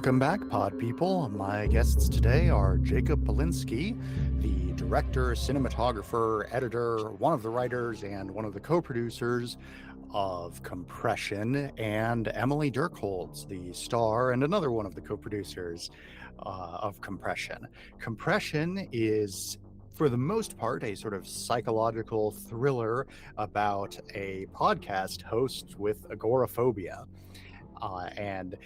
Welcome back, pod people. My guests today are Jakob Bilinski, the director, cinematographer, editor, one of the writers, and one of the co-producers of Compression, and Emily Durchholz, the star and another one of the co-producers of Compression. Compression is, for the most part, a sort of psychological thriller about a podcast host with agoraphobia. And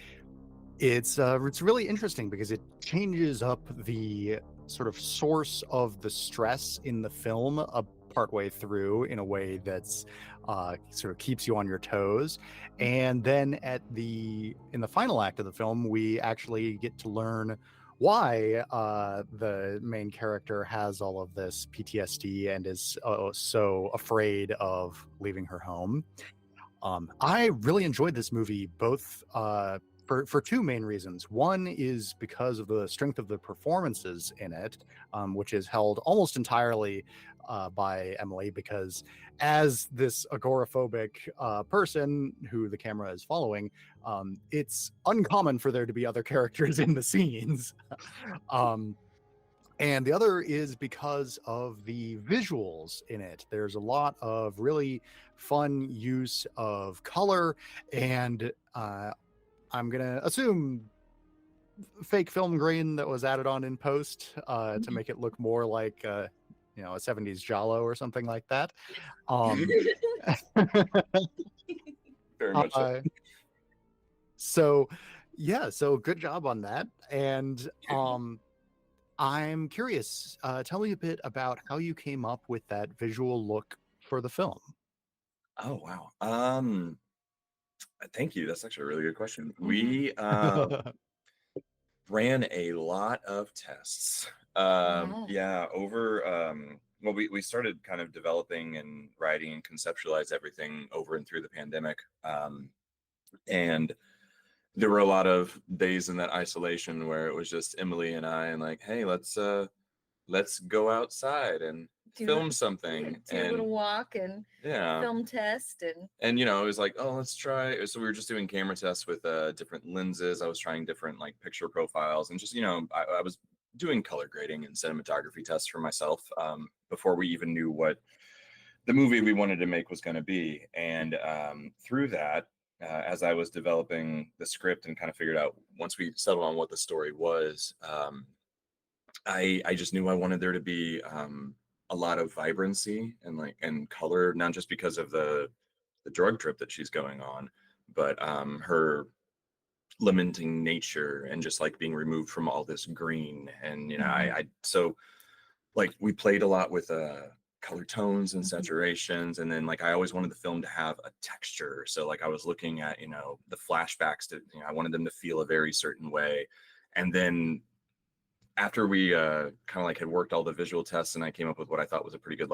it's really interesting because it changes up the sort of source of the stress in the film partway through in a way that's sort of keeps you on your toes. And then in the final act of the film, we actually get to learn why the main character has all of this PTSD and is so afraid of leaving her home. I really enjoyed this movie, both for two main reasons. One is because of the strength of the performances in it, which is held almost entirely by Emily, because as this agoraphobic person who the camera is following, it's uncommon for there to be other characters in the scenes. And the other is because of the visuals in it. There's a lot of really fun use of color, and I'm gonna assume fake film grain that was added on in post to make it look more like a 70s Jalo or something like that. Very much so. So good job on that. And I'm curious, tell me a bit about how you came up with that visual look for the film. Oh, wow. Thank you. That's actually a really good question. We ran a lot of tests. We started kind of developing and writing and conceptualize everything over and through the pandemic. And there were a lot of days in that isolation where it was just Emily and I, and like, hey, let's go outside and film something, do a little walk and film test, and it was like, oh, let's try. So we were just doing camera tests with different lenses. I was trying different like picture profiles, and just I was doing color grading and cinematography tests for myself before we even knew what the movie we wanted to make was going to be. And through that, as I was developing the script and kind of figured out, once we settled on what the story was, I just knew I wanted there to be a lot of vibrancy and color, not just because of the drug trip that she's going on, but her lamenting nature and just like being removed from all this green. And so we played a lot with color tones and saturations, and then I always wanted the film to have a texture. So I was looking at the flashbacks to I wanted them to feel a very certain way. And then after we kind of had worked all the visual tests, and I came up with what I thought was a pretty good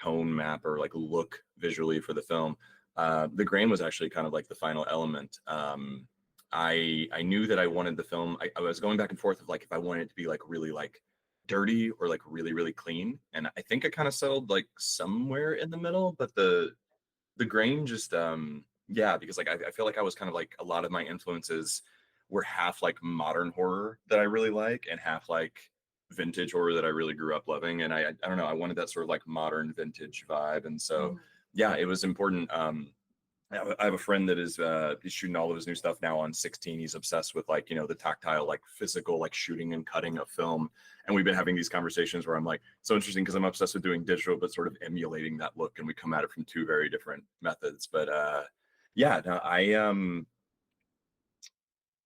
tone map or look visually for the film, the grain was actually kind of the final element. I knew that I wanted the film, I was going back and forth of if I wanted it to be really dirty or really, really clean. And I think I kind of settled somewhere in the middle, but the grain just because I feel like I was kind of a lot of my influences were half modern horror that I really like, and half vintage horror that I really grew up loving. And I don't know, I wanted that sort of modern vintage vibe. And so it was important. I have a friend that is he's shooting all of his new stuff now on 16. He's obsessed with the tactile, physical, shooting and cutting of film. And we've been having these conversations where I'm so interesting because I'm obsessed with doing digital, but sort of emulating that look. And we come at it from two very different methods. But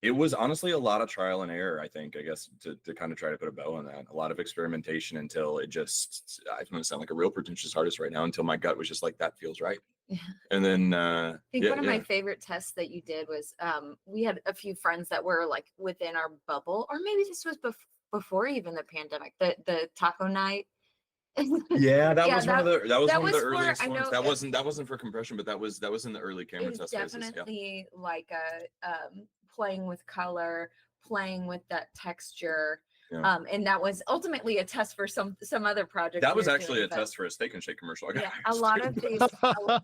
it was honestly a lot of trial and error, I think, I guess, to kind of try to put a bow on that. A lot of experimentation until it just, I'm going to sound like a real pretentious artist right now, until my gut was just that feels right. Yeah. And then I think one of my favorite tests that you did was we had a few friends that were within our bubble, or maybe this was before even the pandemic, the taco night. That was one of the earliest ones. That wasn't for Compression, but that was in the early camera test phases. Definitely playing with color, playing with that texture. Yeah. And that was ultimately a test for some other project. That was actually a test for a Steak and Shake commercial. A lot of these. But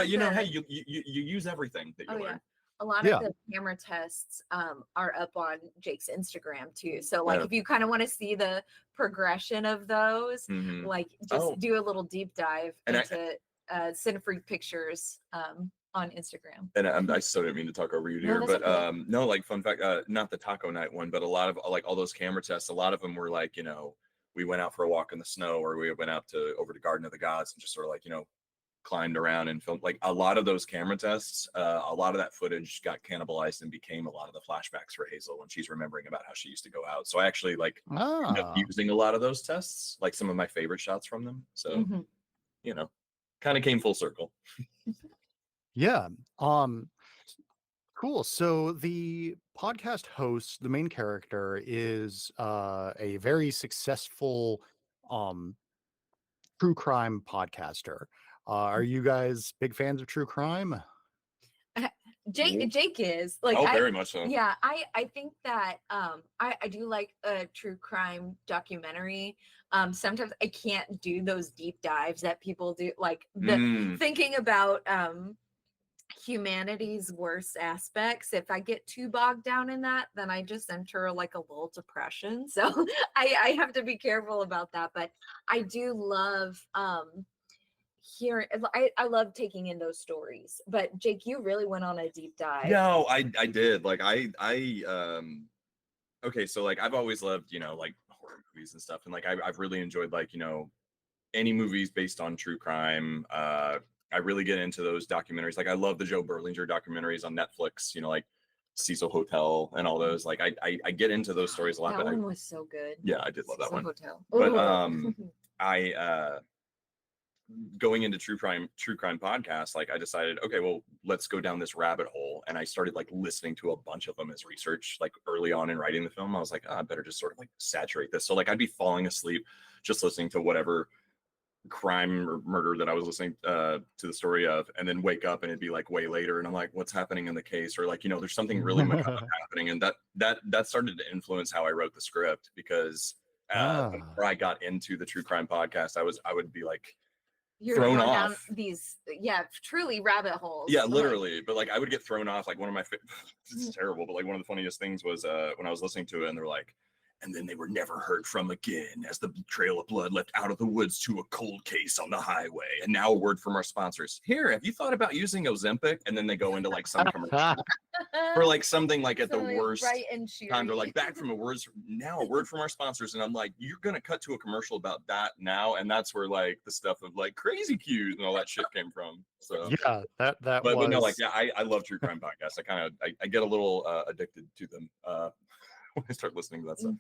hey, you use everything that you learn. a lot Yeah. of the camera tests are up on Jake's Instagram too. So like Yeah. if you kind of want to see the progression of those, Mhm. like just Oh. do a little deep dive And into Cinefreak Pictures on Instagram. And I so didn't mean to talk over you, No, dear, that's but okay. no, like fun fact, not the taco night one, but a lot of like all those camera tests, a lot of them were like, we went out for a walk in the snow, or we went out over to Garden of the Gods and just sort of like, climbed around and filmed. Like a lot of those camera tests, a lot of that footage got cannibalized and became a lot of the flashbacks for Hazel when she's remembering about how she used to go out. So I actually like ended up Ah, using a lot of those tests, like some of my favorite shots from them. So, Mhm. kind of came full circle. yeah. Cool. So the podcast host, the main character, is a very successful um true crime podcaster. Are you guys big fans of true crime? Jake is like Oh, very much so. Yeah, I think that I do like a true crime documentary. Sometimes I can't do those deep dives that people do, like thinking about humanity's worst aspects. If I get too bogged down in that, then I just enter like a little depression. So I have to be careful about that. But I do love hearing. I love taking in those stories. But Jake, you really went on a deep dive. No, I did. Like okay, so like I've always loved, like horror movies and stuff. And like I've really enjoyed like, any movies based on true crime. I really get into those documentaries. Like I love the Joe Berlinger documentaries on Netflix, like Cecil Hotel and all those. Like I get into those stories a lot. That But one was so good. yeah, I did love that Cecil one. Hotel. But Ooh. I going into true crime podcasts, like I decided, okay, well, let's go down this rabbit hole. And I started like listening to a bunch of them as research, like early on in writing the film. I was like, I better just sort of like saturate this. So like I'd be falling asleep just listening to whatever crime or murder that I was listening to the story of, and then wake up and it'd be like way later, and I'm like, what's happening in the case? Or like, there's something really macabre happening. And that started to influence how I wrote the script, because before I got into the true crime podcast, I would be like, You're thrown going off down these, truly rabbit holes. Yeah, literally. But like I would get thrown off. Like one of my this is terrible, but like one of the funniest things was when I was listening to it, and they're like, and then they were never heard from again as the trail of blood left out of the woods to a cold case on the highway. And now a word from our sponsors. Here, have you thought about using Ozempic? And then they go into like some commercial for like something like at the worst time. They're like, back from a word from our sponsors. And I'm like, you're gonna cut to a commercial about that now, and that's where like the stuff of like crazy cues and all that shit came from. So yeah, that but was no, like I love true crime podcasts. I get a little addicted to them when I start listening to that stuff.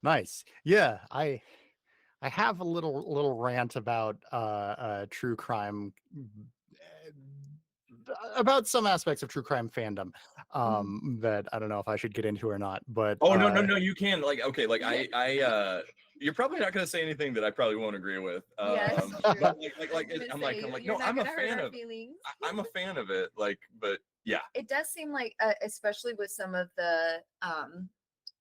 nice. Yeah, I have a little rant about true crime, about some aspects of true crime fandom that I don't know if I should get into or not. But no, you can. Like, okay, like I you're probably not going to say anything that I probably won't agree with. Yes, but I'm like no, I'm a fan of I'm a fan of it. Like, but yeah, it does seem like especially with some of the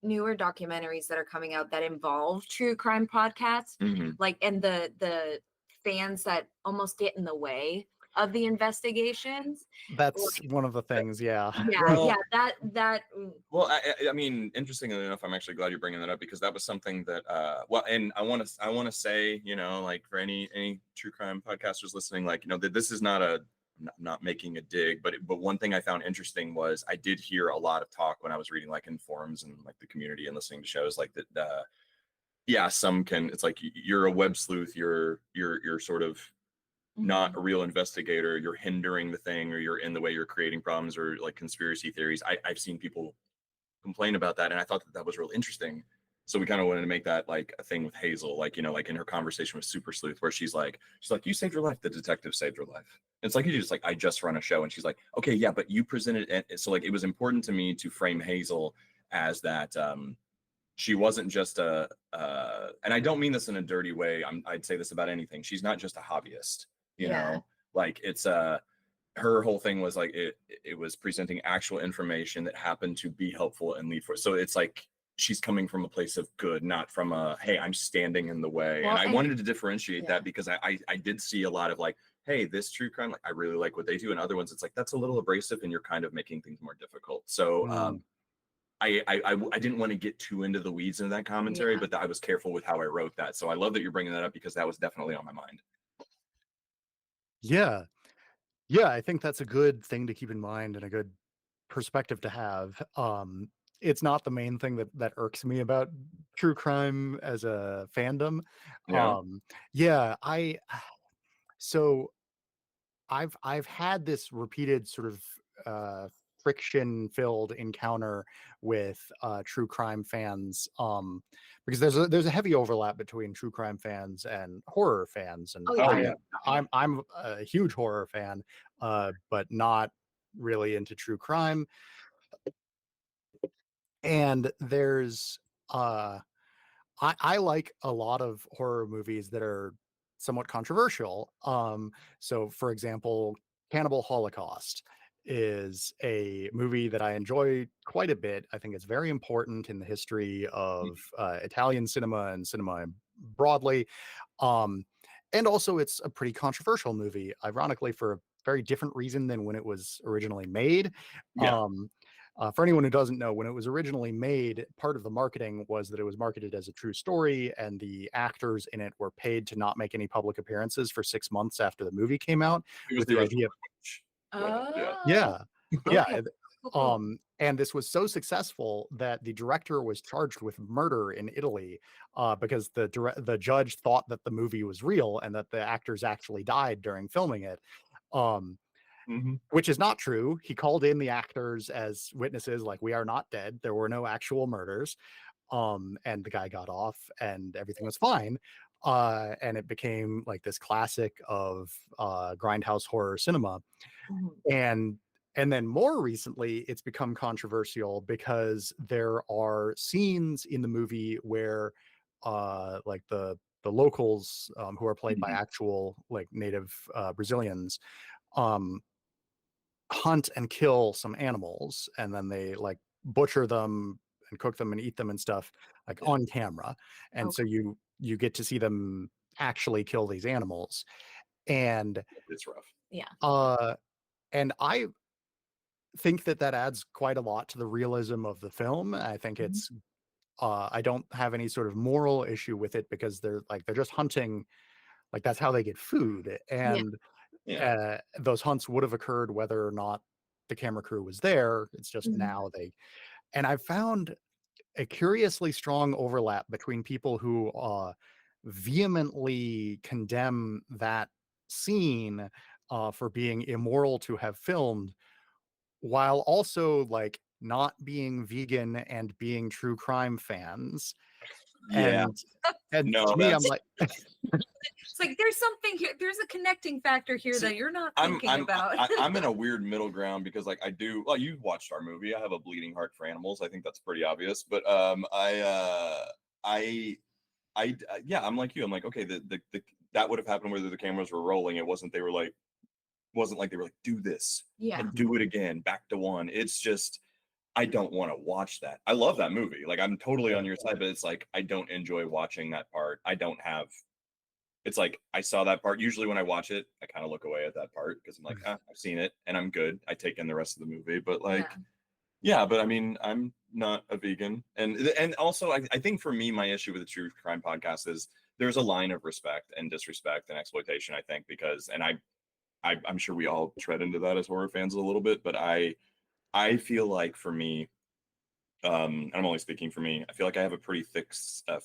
newer documentaries that are coming out that involve true crime podcasts, like, and the fans that almost get in the way of the investigations. that's one of the things. Yeah. That well, I mean, interestingly enough, I'm actually glad you're bringing that up, because that was something that and I want to say, like for any true crime podcasters listening, like, that this is not not making a dig, but one thing I found interesting was I did hear a lot of talk when I was reading like in forums and like the community and listening to shows like that. It's like you're a web sleuth, you're sort of not a real investigator, you're hindering the thing, or you're in the way, you're creating problems, or like conspiracy theories. I've seen people complain about that, and I thought that was real interesting. So we kind of wanted to make that like a thing with Hazel, like, like in her conversation with Super Sleuth, where she's like, you saved your life, the detective saved your life. It's like, you just like, I just run a show. And she's like, okay, yeah, but you presented it. So like, it was important to me to frame Hazel as that she wasn't just and I don't mean this in a dirty way. I'd say this about anything. She's not just a hobbyist, you know, like it's her whole thing was like, it was presenting actual information that happened to be helpful and lead for. So it's like, she's coming from a place of good, not from hey, I'm standing in the way. Well, and I wanted to differentiate that, because I did see a lot of like, hey, this true crime, like I really like what they do, and other ones it's like that's a little abrasive and you're kind of making things more difficult. So Mm. I didn't want to get too into the weeds in that commentary, Yeah. but I was careful with how I wrote that. So I love that you're bringing that up because that was definitely on my mind. Yeah. Yeah, I think that's a good thing to keep in mind and a good perspective to have. It's not the main thing that irks me about true crime as a fandom. Yeah. Um, yeah, so I've had this repeated sort of friction-filled encounter with true crime fans, because there's a heavy overlap between true crime fans and horror fans, and Oh Oh yeah. yeah. I'm a huge horror fan, but not really into true crime. And there's I like a lot of horror movies that are somewhat controversial. So for example, Cannibal Holocaust is a movie that I enjoy quite a bit. I think it's very important in the history of Italian cinema and cinema broadly. Um, and also, it's a pretty controversial movie, ironically, for a very different reason than when it was originally made. Yeah. Um, for anyone who doesn't know, when it was originally made, part of the marketing was that it was marketed as a true story, and the actors in it were paid to not make any public appearances for 6 months after the movie came out, It was with the the original idea. Yeah. Oh. Yeah, yeah. Okay. Cool. And this was so successful that the director was charged with murder in Italy, because the judge thought that the movie was real and that the actors actually died during filming it. Um, Hmm. which is not true. He called in the actors as witnesses, like, we are not dead. There were no actual murders. And the guy got off and everything was fine. And it became like this classic of grindhouse horror cinema. Mhm. And then more recently, it's become controversial because there are scenes in the movie where like the locals, who are played by Hmm. actual like native Brazilians, um hunt and kill some animals, and then they like butcher them and cook them and eat them and stuff, like, Yeah. on camera. And so Okay. you get to see them actually kill these animals. And It's rough. Yeah. uh I think that adds quite a lot to the realism of the film. I think Mhm. it's I don't have any sort of moral issue with it, because they're just hunting, like, that's how they get food. Yeah. And Yeah. those hunts would have occurred whether or not the camera crew was there. It's just Mhm. now they. And I found a curiously strong overlap between people who vehemently condemn that scene for being immoral to have filmed, while also like not being vegan and being true crime fans. Yeah. And No, to me, I'm that's like, It's like there's something here. There's a connecting factor here see, that you're not I'm thinking I'm about. I'm in a weird middle ground because like I do well, you watched our movie. I have a bleeding heart for animals. I think that's pretty obvious. But I yeah, I'm like you. I'm like, okay, the that would have happened whether the cameras were rolling. It wasn't like they were like, do this Yeah. and do it again, back to one. It's just I don't want to watch that. I love that movie. Like I'm totally on your side, but it's like I don't enjoy watching that part. I don't have it's like I saw that part. Usually when I watch it, I kind of look away at that part because I'm like, ah, I've seen it and I'm good. I take in the rest of the movie. But like, Yeah. yeah, but I mean, I'm not a vegan. And also I think for me, my issue with the true crime podcast is there's a line of respect and disrespect and exploitation, I think, because and I'm sure we all tread into that as horror fans a little bit, but I feel like for me, I'm only speaking for me. I feel like I have a pretty thick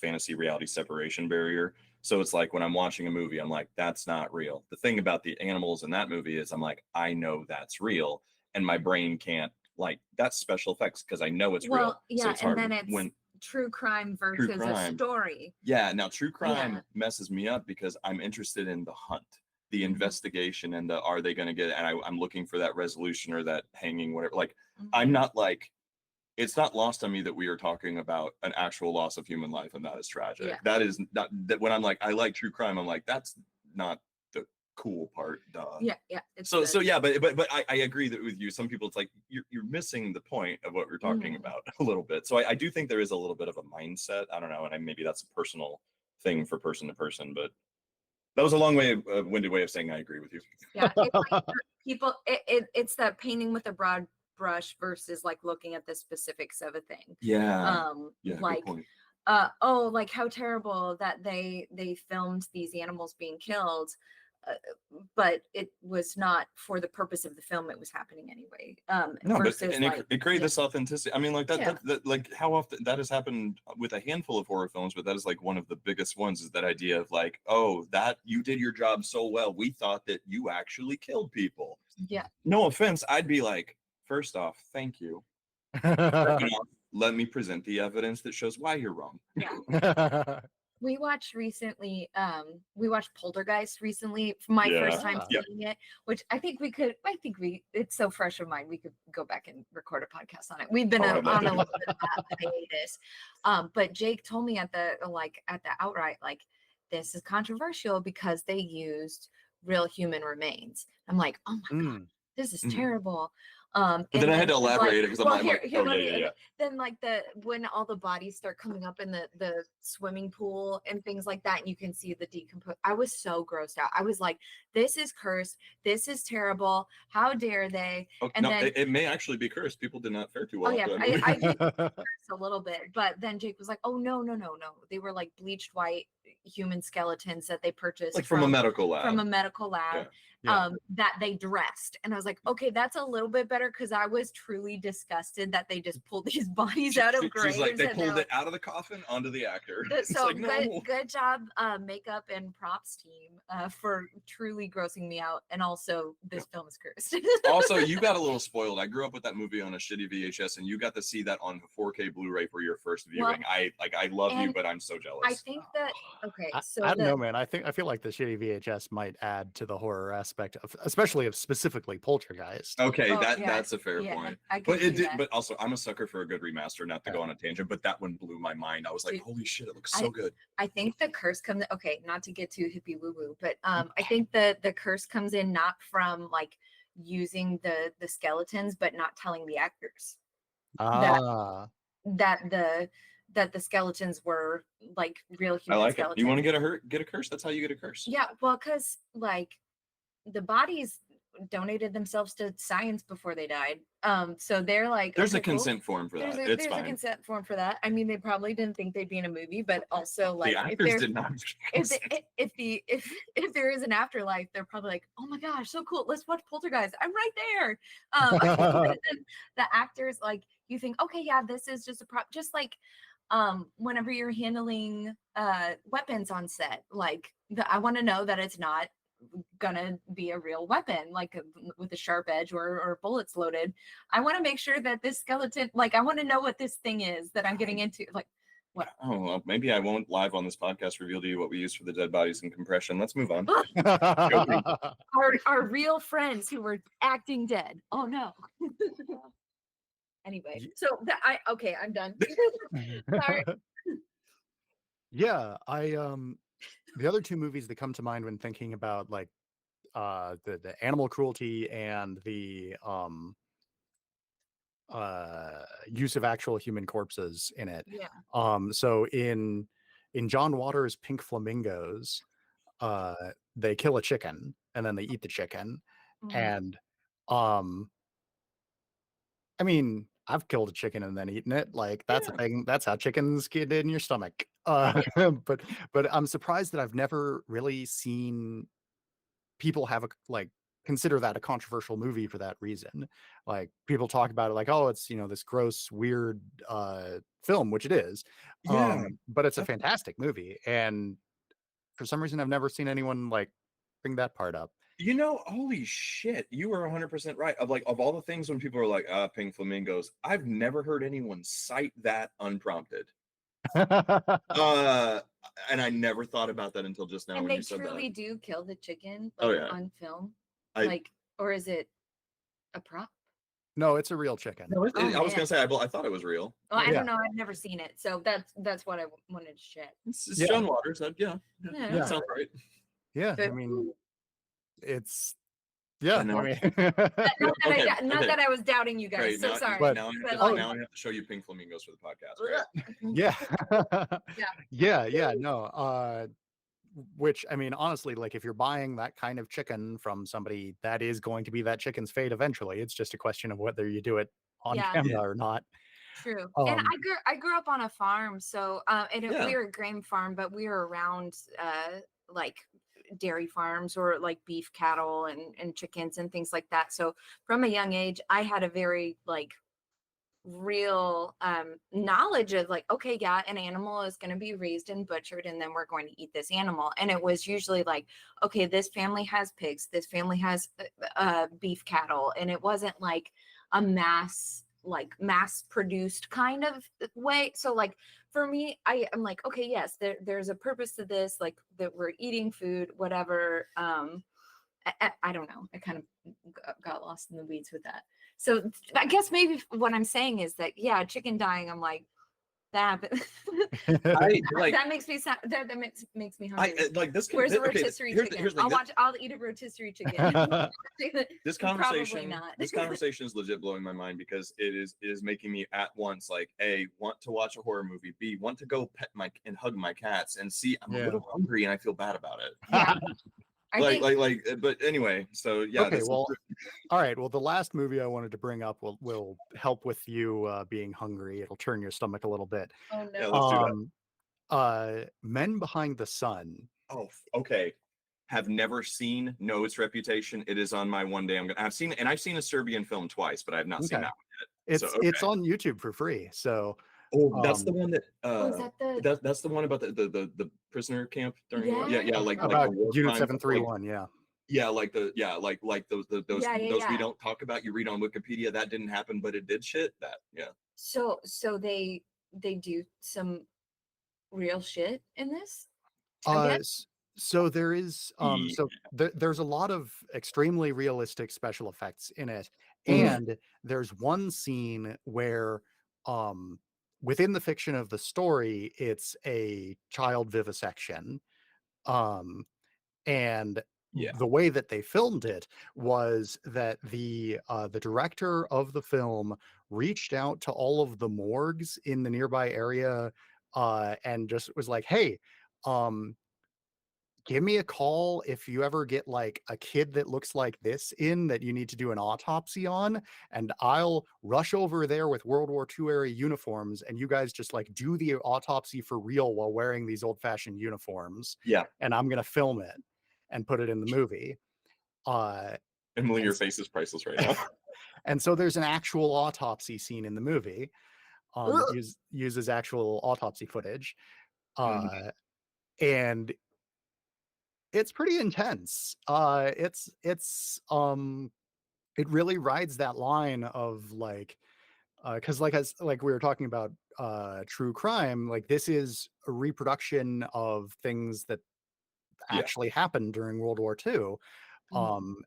fantasy reality separation barrier. So it's like when I'm watching a movie, I'm like, that's not real. The thing about the animals in that movie is I'm like, I know that's real. And my brain can't like that's special effects because I know it's real. Well, So yeah, it's and hard then it's when true crime true versus a crime. story. Yeah, now true Yeah. crime messes me up because I'm interested in the hunt, the Mhm. investigation, and the are they going to get it? And I'm looking for that resolution or that hanging, whatever. Like, Mhm. I'm not like it's not lost on me that we are talking about an actual loss of human life and that is tragic. Yeah. That is not that when I'm like I like true crime, I'm like that's not the cool part, duh. Yeah. Yeah. It's So yeah, but I agree that with you. Some people it's like you're missing the point of what we're talking Mhm. about a little bit. So I do think there is a little bit of a mindset. I don't know, and maybe that's a personal thing for person to person, but That was a winded way of saying I agree with you. Yeah, it's like people. It's that painting with a broad brush versus like looking at the specifics of a thing. Yeah. Yeah. Like, good point. oh, like how terrible that they filmed these animals being killed. But it was not for the purpose of the film. It was happening anyway. No, but versus and like, it created this authenticity. I mean, like Yeah. that, like how often that has happened with a handful of horror films, but that is like one of the biggest ones. Is that idea of like, oh, that you did your job so well, we thought that you actually killed people. Yeah. No offense, I'd be like, first off, thank you. Second off, let me present the evidence that shows why you're wrong. Yeah. We watched recently, we watched Poltergeist recently, my first time Yeah. seeing it, which it's so fresh of mind, we could go back and record a podcast on it. We've been Oh, I'd love on a to. little bit of a hiatus. But Jake told me at the outright, like, this is controversial because they used real human remains. I'm like, oh my God, this is Mm. terrible. But then I had to elaborate it because I'm like, here, oh let yeah, me- yeah. Then like when all the bodies start coming up in the swimming pool and things like that, and you can see the decompose. I was so grossed out. I was like, this is cursed. This is terrible. How dare they? Oh, And no, then it may actually be cursed. People did not fare too well. oh yeah, after that movie. I did curse a little bit, but then Jake was like, oh no. They were like bleached white human skeletons that they purchased like from a medical lab. from a medical lab. Yeah. Yeah. That they dressed, and I was like, okay, that's a little bit better, because I was truly disgusted that they just pulled these bodies out of graves. She's like, they and pulled they're it out of the coffin onto the actor. like- It's so like, no. good job, makeup and props team, for truly grossing me out, and also this film is cursed. Also, you got a little spoiled. I grew up with that movie on a shitty VHS, and you got to see that on 4K Blu-ray for your first viewing. Well, I love you, and but I'm so jealous. I think that okay, so I don't know, man. I feel like the shitty VHS might add to the horror aspect of, especially of specifically Poltergeist. Okay, Oh, yeah, that's a fair yeah, point. I could But see it did. that. But also, I'm a sucker for a good remaster. Not to go Yeah. on a tangent, but that one blew my mind. I was like, Dude, holy shit, it looks so good. I think the curse comes, okay, not to get too hippie woo woo, but I think the curse comes in not from like using the skeletons, but not telling the actors Ah, that the skeletons were like real I human like skeletons. it. You want to get a curse? That's how you get a curse. Yeah, well, because like the bodies donated themselves to science before they died. So they're like, There's a okay, cool. consent form for that. There's It's a fine. consent form for that. I mean, they probably didn't think they'd be in a movie, but also like The if actors they're did not. if there is an afterlife, they're probably like, oh my gosh, so cool, let's watch Poltergeist, I'm right there. But then the actors, like, you think, okay, yeah, this is just a prop, just like whenever you're handling weapons on set, like I want to know that it's not gonna be a real weapon, like with a sharp edge or bullets loaded. I want to make sure that this skeleton, like, I want to know what this thing is that I'm getting into. Like, what? Oh, well, maybe I won't live on this podcast reveal to you what we use for the dead bodies and compression. Let's move on. Our real friends who were acting dead. Oh no. Anyway, so I'm done. Sorry. Yeah, the other two movies that come to mind when thinking about like the animal cruelty and the use of actual human corpses in it. Yeah. So in John Waters' Pink Flamingos, they kill a chicken and then they eat the chicken. And I mean, I've killed a chicken and then eaten it. Like that's a thing. That's how chickens get in your stomach. But I'm surprised that I've never really seen people have consider that a controversial movie for that reason. Like people talk about it like, oh, it's this gross, weird film, which it is. Yeah. But it's a fantastic movie, and for some reason, I've never seen anyone like bring that part up. Holy shit, you were 100% right. Of all the things when people are like, Pink Flamingos, I've never heard anyone cite that unprompted. And I never thought about that until just now And when they you said truly that. do kill the chicken, Oh, like, yeah. on film, I- or is it a prop? No, it's a real chicken. No, I was man. gonna say I thought it was real. Well, I Yeah. don't know. I've never seen it, so that's what I wanted to check. It's Yeah. John Waters. Yeah. Yeah. That sounds right. Yeah, But- I mean, it's yeah. I know. I mean, Not that I was doubting you guys. Great. So now, sorry. But- now, but, now like- I have to show you Pink Flamingos for the podcast. Right? yeah, Yeah. yeah. No, which, I mean, honestly, like if you're buying that kind of chicken from somebody, that is going to be that chicken's fate eventually. It's just a question of whether you do it on Yeah. camera or not. True. And I grew up on a farm, so we were a grain farm, but we were around like dairy farms or like beef cattle and chickens and things like that. So from a young age, I had a very like real knowledge of like, okay, yeah, an animal is going to be raised and butchered and then we're going to eat this animal. And it was usually like, okay, this family has pigs, this family has beef cattle, and it wasn't like a mass produced kind of way. So like for me, I'm like, okay, yes, there's a purpose to this, like that we're eating food, whatever. I don't know. I kind of got lost in the weeds with that. So I guess maybe what I'm saying is that, yeah, chicken dying, I'm like, that, but that makes me sound, that makes me hungry. Like this. Where's the rotisserie chicken? I'll eat a rotisserie chicken. This conversation, this conversation is legit blowing my mind because it is making me at once like A, want to watch a horror movie, B, want to go pet and hug my cats, and C, I'm a little hungry and I feel bad about it. Yeah. But anyway, so yeah. Okay, well, all right. Well, the last movie I wanted to bring up will help with you being hungry. It'll turn your stomach a little bit. Oh no. Yeah, let's do that. Men Behind the Sun. Oh, okay. Have never seen. Know its reputation. It is on my one day. I've seen a Serbian film twice, but I have not seen that one yet. It's on YouTube for free. So. Oh, that's the one that. Is that's the one about the prisoner camp during. Yeah, like about like Unit 731. Yeah. Yeah, like those we don't talk about. You read on Wikipedia that didn't happen, but it did shit. That So they do some real shit in this. So there is there's a lot of extremely realistic special effects in it, and there's one scene where within the fiction of the story, it's a child vivisection. And the way that they filmed it was that the director of the film reached out to all of the morgues in the nearby area and just was like, hey, give me a call if you ever get like a kid that looks like this in that you need to do an autopsy on, and I'll rush over there with World War II era uniforms and you guys just like do the autopsy for real while wearing these old-fashioned uniforms. Yeah. And I'm gonna film it and put it in the movie. Emily, your face is priceless right now. And so there's an actual autopsy scene in the movie. Uses actual autopsy footage. And it's pretty intense. It really rides that line of like, because like we were talking about true crime, like this is a reproduction of things that actually happened during World War II.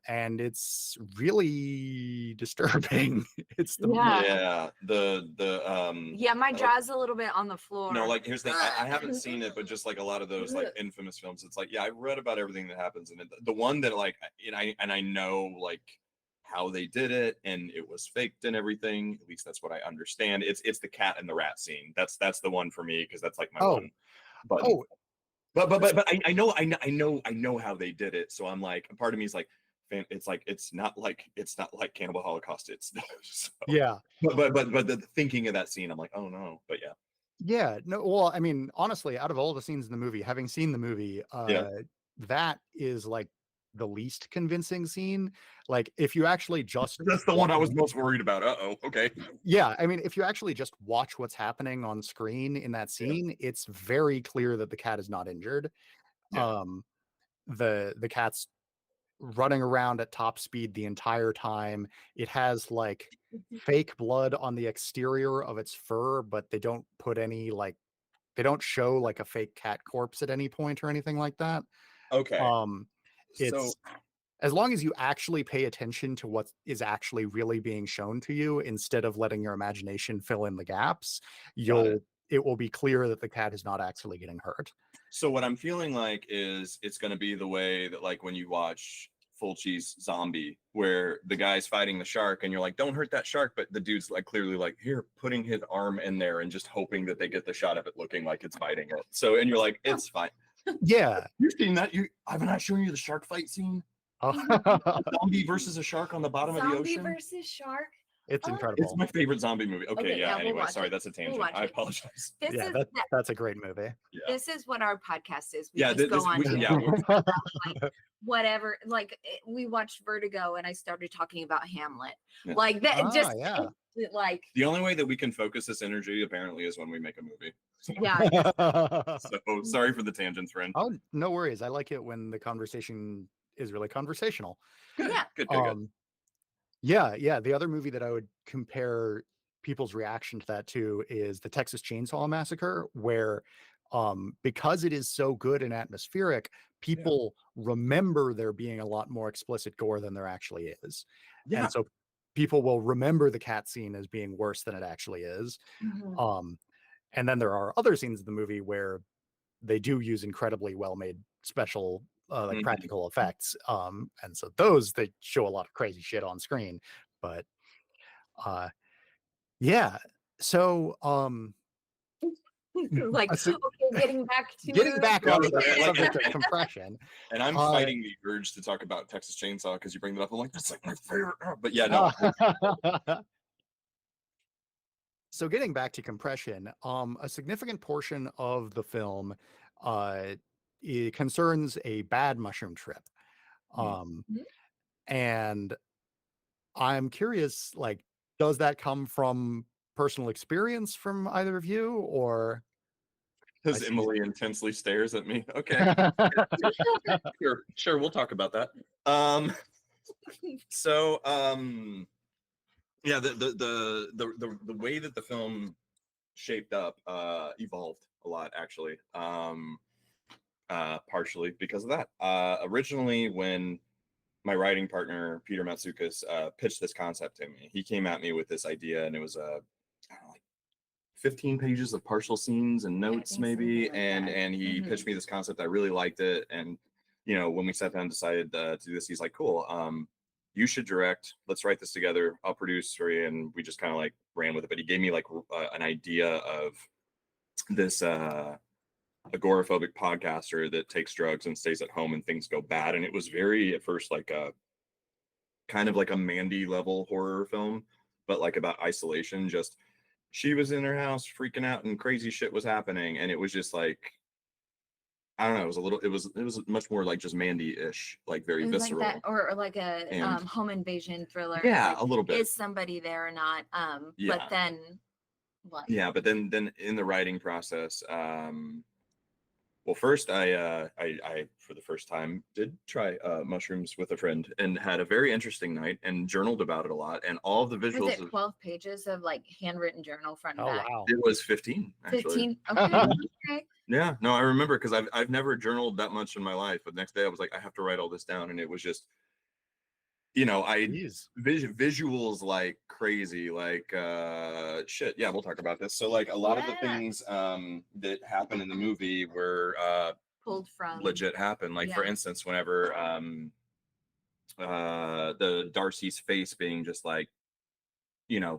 And it's really disturbing. It's my jaw's a little bit on the floor. No, like here's the thing. I haven't seen it, but just like a lot of those like infamous films, it's like, yeah, I've read about everything that happens in it. The one that like, and I know like how they did it and it was faked and everything. At least that's what I understand. It's the cat and the rat scene. That's the one for me because that's like my one. But I know how they did it. So I'm like, part of me is like, it's not like Cannibal Holocaust. It's But the thinking of that scene, I'm like, oh no. But yeah. No. Well, I mean, honestly, out of all the scenes in the movie, having seen the movie, that is like the least convincing scene. Like if you actually just that's the one I was most worried about. Okay. Yeah, I mean, if you actually just watch what's happening on screen in that scene, it's very clear that the cat is not injured. The cat's running around at top speed the entire time. It has like fake blood on the exterior of its fur, but they don't put any like they don't show like a fake cat corpse at any point or anything like that. Okay. It's as long as you actually pay attention to what is actually really being shown to you instead of letting your imagination fill in the gaps, it will be clear that the cat is not actually getting hurt. So what I'm feeling like is it's going to be the way that like when you watch Full Cheese Zombie, where the guy's fighting the shark and you're like, don't hurt that shark, but the dude's like clearly like here putting his arm in there and just hoping that they get the shot of it looking like it's biting it. So and you're like, it's fine. Yeah. You've seen that? I've not shown you the shark fight scene. Zombie versus a shark on the bottom of the Zombie ocean. versus shark. It's Oh, incredible. It's my favorite zombie movie. Okay, Okay, yeah. yeah, we'll Anyway, watch sorry, it. that's a tangent. We'll watch I it. apologize. This Yeah, is that's a great movie. Yeah. this is what our podcast is. We Yeah, just go this- on we- tangents yeah, we're- about, like, whatever. Like we watched Vertigo, and I started talking about Hamlet. Yeah. Like that, just yeah. like The only way that we can focus this energy apparently is when we make a movie. yeah. So sorry for the tangents, friend. Oh, no worries. I like it when the conversation is really conversational. Good. Yeah. Good. Yeah. The other movie that I would compare people's reaction to that to is the Texas Chainsaw Massacre, where because it is so good and atmospheric, people remember there being a lot more explicit gore than there actually is. Yeah. And so people will remember the cat scene as being worse than it actually is. Mhm. And then there are other scenes in the movie where they do use incredibly well-made special like Mhm. practical effects. And so those, they show a lot of crazy shit on screen. But yeah. So Like so- okay, getting back to getting back on the Yeah. subject of compression. And I'm Uh, fighting the urge to talk about Texas Chainsaw because you bring that up. I'm like, that's like my favorite. But yeah, no. So getting back to compression, a significant portion of the film it concerns a bad mushroom trip. Mhm. And I'm curious, like, does that come from personal experience from either of you, or Because see. Emily intensely stares at me. Okay. Sure, we'll talk about that. So yeah, the way that the film shaped up evolved a lot, actually. Partially because of that. Originally, when my writing partner Peter Matsukas pitched this concept to me, he came at me with this idea, and it was I don't know, like 15 pages of partial scenes and notes, think maybe. something like And that. and he Mhm. pitched me this concept. I really liked it, and when we sat down and decided to do this, he's like, "Cool, you should direct. Let's write this together. I'll produce for you." And we just kind of like ran with it. But he gave me like an idea of this agoraphobic podcaster that takes drugs and stays at home and things go bad. And it was very at first like a kind of like a Mandy level horror film, but like about isolation. Just she was in her house freaking out and crazy shit was happening, and it was just like, I don't know, it was much more like just Mandy-ish, like very It was visceral. like that, or like a And- home invasion thriller. Yeah, like, a little bit. Is somebody there or not? Yeah. But then what? Yeah, but then in the writing process, well, first I for the first time did try mushrooms with a friend and had a very interesting night and journaled about it a lot, and all of the Was visuals. it 12 pages of like handwritten journal front and Oh back? wow. It was 15 actually. 15. Okay. Okay. Yeah, no, I remember because I've never journaled that much in my life, but the next day I was like, I have to write all this down, and it was just, I Jeez. visuals like crazy, like shit. Yeah, we'll talk about this. So like a lot of the Yeah. things that happen in the movie were Pulled from legit happen. Like for Yeah. instance, whenever the Darcy's face being just like,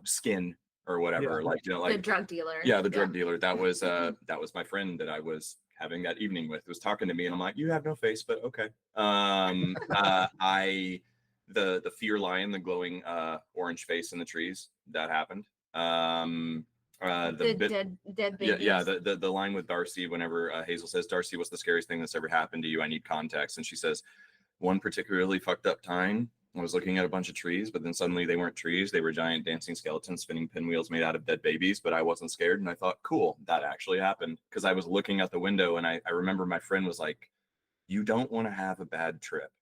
skin or whatever, Yeah. like the like drug dealer. yeah, the drug dealer. That was my friend that I was having that evening with, was talking to me, and I'm like, you have no face, but okay. The fear lion, the glowing orange face in the trees, that happened. The dead babies. Yeah, the line with Darcy whenever Hazel says, Darcy, what's the scariest thing that's ever happened to you? I need context. And she says, one particularly fucked up time, I was looking at a bunch of trees, but then suddenly they weren't trees. They were giant dancing skeletons spinning pinwheels made out of dead babies, but I wasn't scared. And I thought, cool, that actually happened. Because I was looking out the window, and I remember my friend was like, you don't want to have a bad trip.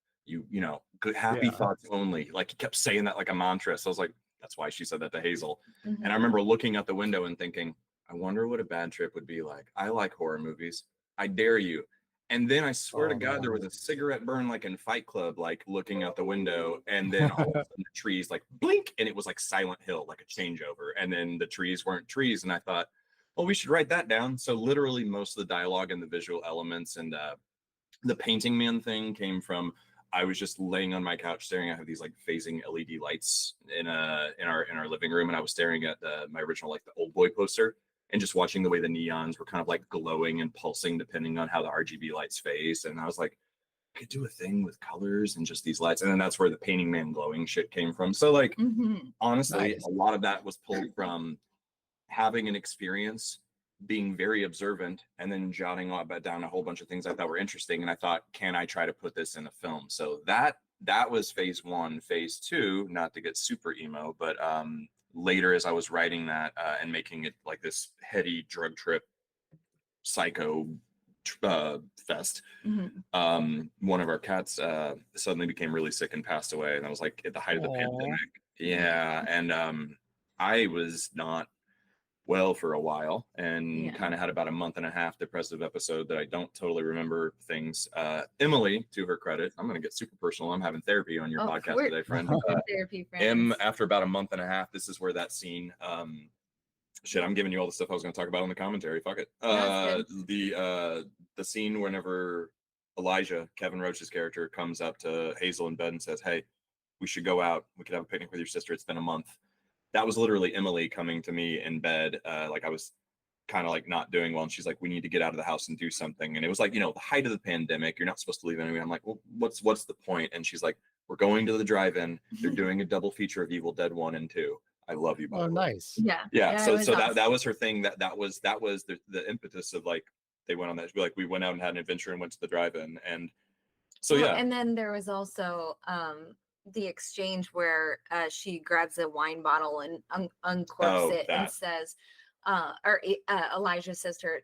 Good, happy Yeah. thoughts only. Like, he kept saying that like a mantra. So I was like, that's why she said that to Hazel. Mhm. And I remember looking out the window and thinking, I wonder what a bad trip would be like. I like horror movies. I dare you. And then I swear to Oh, God, there no. was a cigarette burn like in Fight Club, like looking out the window. And then all of a sudden the trees like blink, and it was like Silent Hill, like a changeover. And then the trees weren't trees. And I thought, well, we should write that down. So literally most of the dialogue and the visual elements and the painting man thing came from, I was just laying on my couch staring. I have these like phasing LED lights in our living room, and I was staring at my original like the Old Boy poster, and just watching the way the neons were kind of like glowing and pulsing depending on how the RGB lights phased. And I was like, I could do a thing with colors and just these lights. And then that's where the painting man glowing shit came from. So like, honestly, Nice. a lot of that was pulled from having an experience, being very observant, and then jotting down a whole bunch of things I thought were interesting. And I thought, can I try to put this in a film? So that was phase one. Phase two, not to get super emo, but later as I was writing that and making it like this heady drug trip psycho fest, one of our cats suddenly became really sick and passed away, and that was like at the height of the pandemic. Yeah, and I was not well for a while, and kind of had about a month and a half depressive episode that I don't totally remember things. Emily, to her credit, I'm going to get super personal. I'm having therapy on your podcast today, friend. Therapy friends. After about a month and a half, this is where that scene. Shit, I'm giving you all the stuff I was going to talk about in the commentary. Fuck it. The scene whenever Elijah, Kevin Roach's character, comes up to Hazel in bed and says, "Hey, we should go out. We could have a picnic with your sister. It's been a month." That was literally Emily coming to me in bed. Like I was kind of like not doing well. And she's like, "We need to get out of the house and do something." And it was like, the height of the pandemic. You're not supposed to leave anyway. I'm like, well, what's the point? And she's like, "We're going to the drive-in. They're doing a double feature of Evil Dead 1 and 2. I love you, by the way." Nice. Yeah. So awesome. that was her thing. That was the impetus of like, they went on that. Like we went out and had an adventure and went to the drive-in. And so, yeah. And then there was also the exchange where she grabs a wine bottle and uncorks it and says, Elijah says to her,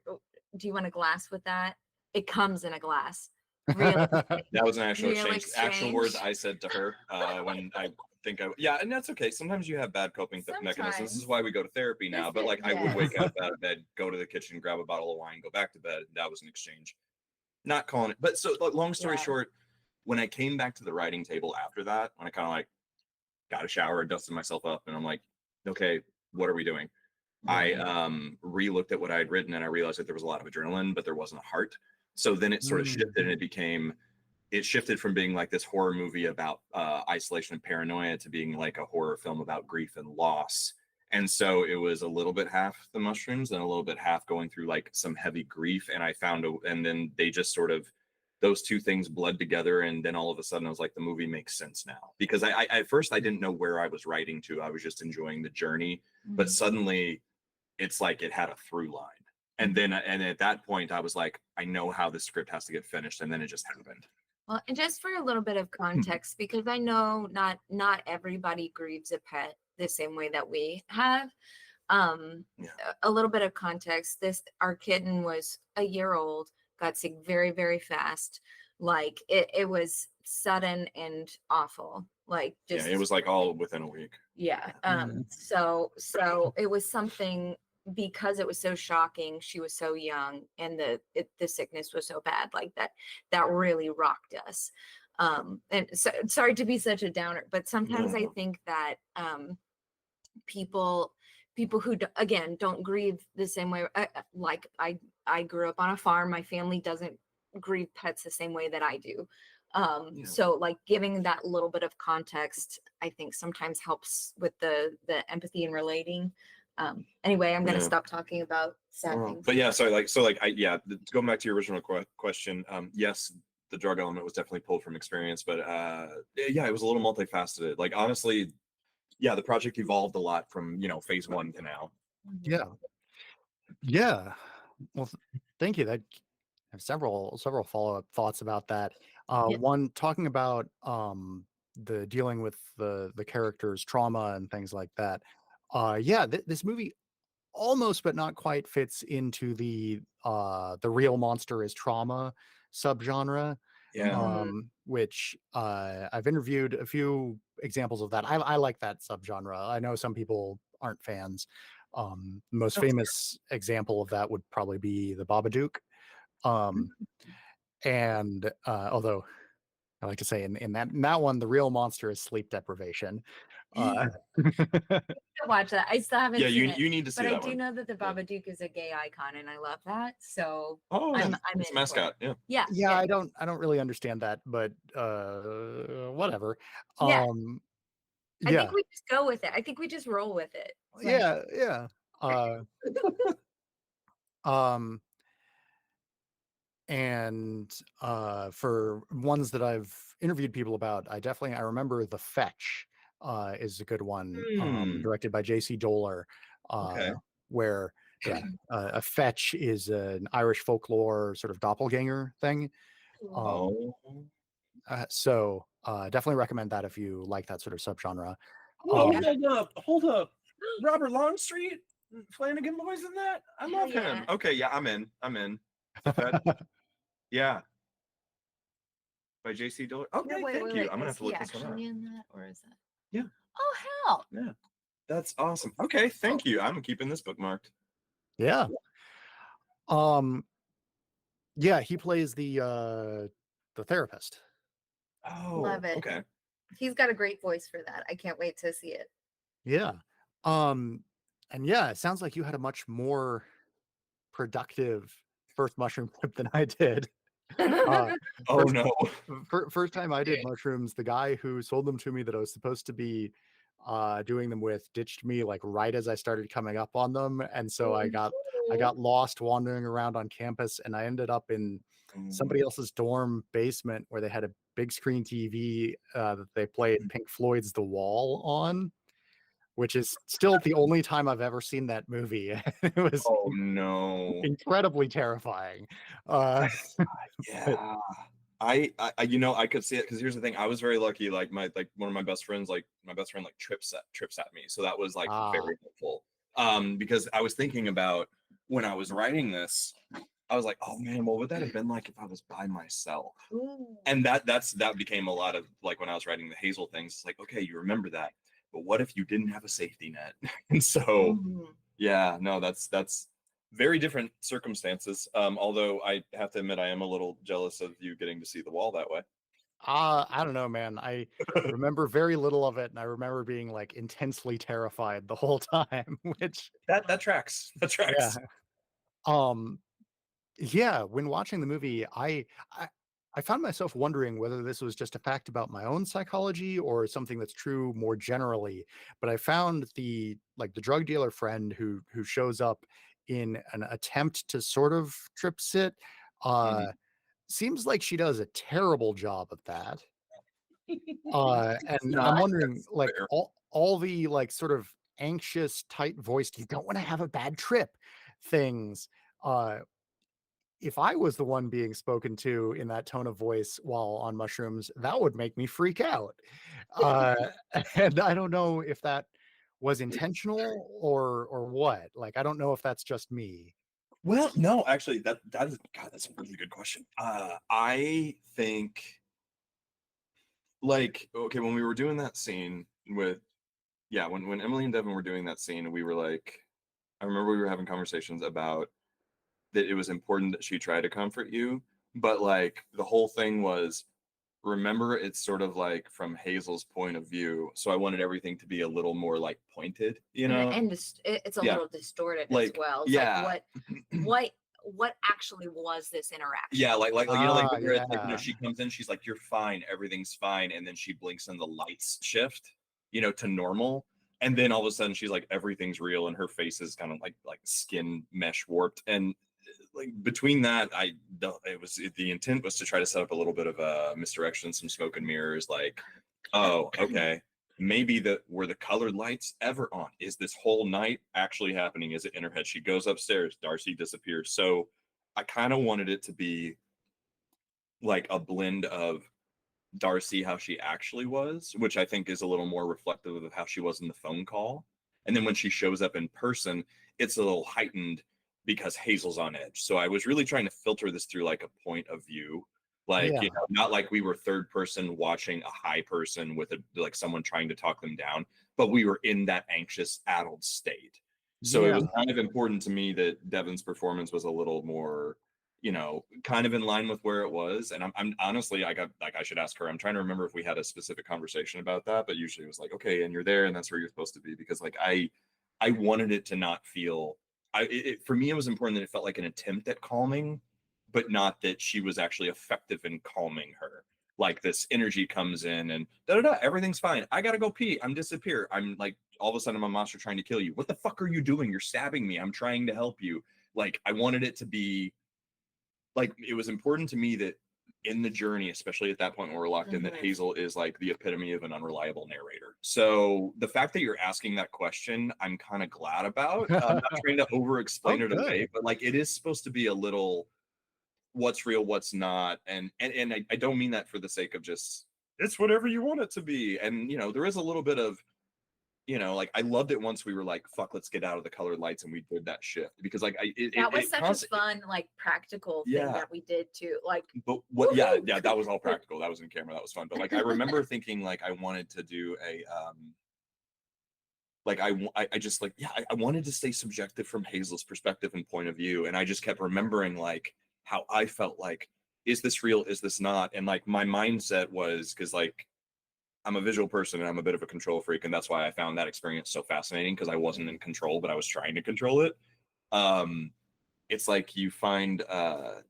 "Do you want a glass with that? It comes in a glass." Really? That was an actual exchange. Actual words I said to her when I think and that's okay. Sometimes you have bad coping mechanisms. This is why we go to therapy now. But like I would wake up out of bed, go to the kitchen, grab a bottle of wine, go back to bed. That was an exchange. Not calling it. But so long story short, when I came back to the writing table after that, when I kind of like got a shower, dusted myself up, and I'm like, okay, what are we doing? I re-looked at what I had written, and I realized that there was a lot of adrenaline, but there wasn't a heart. So then it sort of shifted, and it shifted from being like this horror movie about isolation and paranoia to being like a horror film about grief and loss. And so it was a little bit half the mushrooms and a little bit half going through like some heavy grief. And I found, and then they just sort of, those two things bled together. And then all of a sudden I was like, the movie makes sense now. Because I at first I didn't know where I was writing to. I was just enjoying the journey. But suddenly it's like it had a through line. And then, and at that point I was like, I know how the script has to get finished. And then it just happened. Well, and just for a little bit of context, because I know not everybody grieves a pet the same way that we have. A little bit of context. Our kitten was a year old, got sick very, very fast. Like it was sudden and awful. Like just it was like all within a week. So it was something, because it was so shocking, she was so young, and the sickness was so bad, like that really rocked us. And so, sorry to be such a downer, but sometimes I think that people who again don't grieve the same way, like I grew up on a farm, my family doesn't grieve pets the same way that I do. So like giving that little bit of context, I think sometimes helps with the empathy and relating. Anyway, I'm going to stop talking about sad things. But going back to your original question, yes, the drug element was definitely pulled from experience, but it was a little multifaceted. Like honestly, the project evolved a lot from phase one to now. Well, thank you. I have several follow-up thoughts about that. One, talking about the dealing with the characters' trauma and things like that. This movie almost but not quite fits into the real monster is trauma subgenre. Which I've interviewed a few examples of that. I like that subgenre. I know some people aren't fans. Most famous example of that would probably be the Babadook. And although I like to say in that one, the real monster is sleep deprivation. Watch that. I still haven't seen it. You need to see that. But I do know that the Babadook is a gay icon, and I love that. So I'm it's a mascot. Yeah. I don't really understand that, but whatever. I think we just go with it. I think we just roll with it. Like, Um, and for ones that I've interviewed people about, I remember The Fetch is a good one, Hmm. directed by J.C. Doler, Okay. where a fetch is an Irish folklore sort of doppelganger thing. Cool. Um, Oh. definitely recommend that if you like that sort of subgenre. Whoa, Yeah. Um, hold up. Robert Longstreet, Flanagan Boys in that? I Hell love him. yeah. Okay, yeah, I'm in. The Fed, yeah, by J.C. Dillard. No, Okay, wait, thank wait, you. wait. I'm gonna Was have to he look this one up. actually in that, or is that? Yeah, Oh hell! yeah, that's awesome. Okay, thank you. I'm keeping this bookmarked. yeah. Um, yeah, he plays the therapist. Oh, Love it. okay. He's got a great voice for that. I can't wait to see it. Yeah. Um, and yeah, it sounds like you had a much more productive first mushroom trip than I did. Uh, Oh first no. first time I did Okay. mushrooms, the guy who sold them to me that I was supposed to be doing them with ditched me like right as I started coming up on them, and so I Mhm. got lost wandering around on campus, and I ended up in somebody else's dorm basement where they had a big screen TV that they played Pink Floyd's The Wall on, which is still the only time I've ever seen that movie. It was Oh no. incredibly terrifying. Uh, but Yeah. I could see it because here's the thing. I was very lucky. Like one of my best friends, like my best friend, like trips at me. So that was like ah, very helpful. Because I was thinking about when I was writing this, I was like, oh man, what would that have been like if I was by myself? Ooh. And that became a lot of like when I was writing the Hazel things. It's like, okay, you remember that, but what if you didn't have a safety net? And so Mhm. yeah, no, that's very different circumstances. Although I have to admit, I am a little jealous of you getting to see the wall that way. I don't know, man. I remember very little of it, and I remember being like intensely terrified the whole time. Which, That tracks. That yeah, tracks. um, yeah. When watching the movie, I I found myself wondering whether this was just a fact about my own psychology or something that's true more generally. But I found the drug dealer friend who shows up in an attempt to sort of trip sit. Uh, Mhm. seems like she does a terrible job of that. It's And I'm not. wondering, That's like, fair. all the like sort of anxious, tight voiced, you don't want to have a bad trip things. Uh, if I was the one being spoken to in that tone of voice while on mushrooms, that would make me freak out. Uh, and I don't know if that was intentional or what. Like, I don't know if that's just me. Well, no, actually, that is God. That's a really good question. I think like okay, when we were doing that scene with yeah, when Emily and Devin were doing that scene, we were like, I remember we were having conversations about that it was important that she try to comfort you, but like the whole thing was remember it's sort of like from Hazel's point of view. So I wanted everything to be a little more like pointed, you know? It's a Yeah. little distorted as Like, well. It's like yeah. what actually was this interaction? Yeah, like Ah, where it's like, yeah, she comes in, she's like, you're fine, everything's fine, and then she blinks and the lights shift, to normal. And then all of a sudden she's like, everything's real, and her face is kind of like skin mesh warped. And like between that, the intent was to try to set up a little bit of a misdirection, some smoke and mirrors, like, oh, okay, maybe were the colored lights ever on? Is this whole night actually happening? Is it in her head? She goes upstairs, Darcy disappears. So I kind of wanted it to be like a blend of Darcy, how she actually was, which I think is a little more reflective of how she was in the phone call. And then when she shows up in person, it's a little heightened because Hazel's on edge. So I was really trying to filter this through like a point of view, like, yeah, not like we were third person watching a high person with like someone trying to talk them down, but we were in that anxious, addled state. So it yeah, was kind of important to me that Devin's performance was a little more kind of in line with where it was. And I'm honestly, I got like, I should ask her. I'm trying to remember if we had a specific conversation about that, but usually it was like, okay, and you're there, and that's where you're supposed to be, because like I wanted it to not feel. For me, it was important that it felt like an attempt at calming, but not that she was actually effective in calming her. Like this energy comes in and da da da, everything's fine. I gotta go pee. I'm disappear. I'm like all of a sudden I'm a monster trying to kill you. What the fuck are you doing? You're stabbing me. I'm trying to help you. like I wanted it to be like, it was important to me that in the journey, especially at that point when we're locked in, that Hazel is like the epitome of an unreliable narrator. So the fact that you're asking that question, I'm kind of glad about. I'm not trying to over explain it away, but like it is supposed to be a little what's real, what's not. And I don't mean that for the sake of just it's whatever you want it to be. And you know, there is a little bit of, you know, like I loved it once we were like, fuck, let's get out of the colored lights, and we did that shift because like that was such a fun like practical thing that we did too. Like, but what? Yeah, that was all practical. That was in camera. That was fun. But like I remember thinking like I wanted to do a like I just like I wanted to stay subjective from Hazel's perspective and point of view, and I just kept remembering like how I felt like, is this real? Is this not? And like my mindset was, because like I'm a visual person and I'm a bit of a control freak, and that's why I found that experience so fascinating, because I wasn't in control, but I was trying to control it. It's like you find I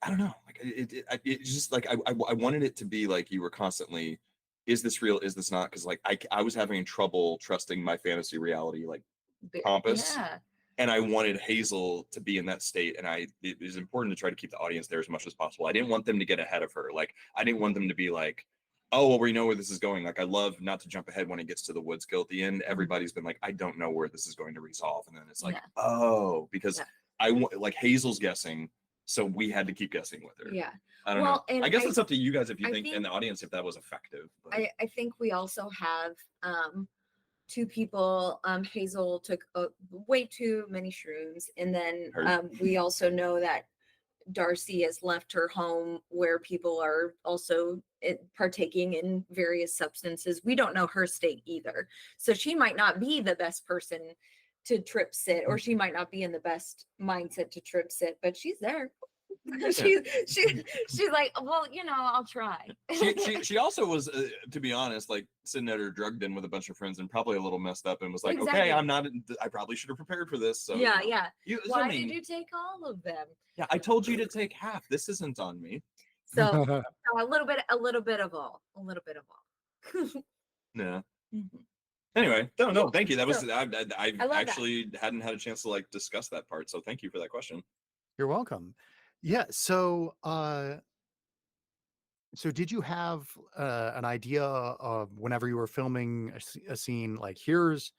don't know, like it just like I wanted it to be like you were constantly, is this real? Is this not? Because like I was having trouble trusting my fantasy reality like compass. Yeah. And I wanted Hazel to be in that state, and it was important to try to keep the audience there as much as possible. I didn't want them to get ahead of her. Like I didn't want them to be like, oh, well, we know where this is going. Like I love, not to jump ahead when it gets to the woods kill at the end, everybody's been like, I don't know where this is going to resolve. And then it's like, oh, because I want, like Hazel's guessing, so we had to keep guessing with her. Yeah. I don't know. I guess it's up to you guys if you think in the audience if that was effective. But. I think we also have two people. Hazel took way too many shrooms, and then we also know that Darcy has left her home where people are also partaking in various substances. We don't know her state either, so she might not be the best person to trip sit, or she might not be in the best mindset to trip sit, but she's there. She's like, well, you know, I'll try. she also was, to be honest, like sitting at her drug den with a bunch of friends and probably a little messed up, and was like, okay, I probably should have prepared for this. So yeah. Why did you take all of them? Yeah, I told you to take half. This isn't on me. So a little bit of all. Yeah. Anyway, no, thank you. That was I actually hadn't had a chance to like discuss that part, so thank you for that question. You're welcome. Yeah. So, so did you have an idea of whenever you were filming a scene, like here's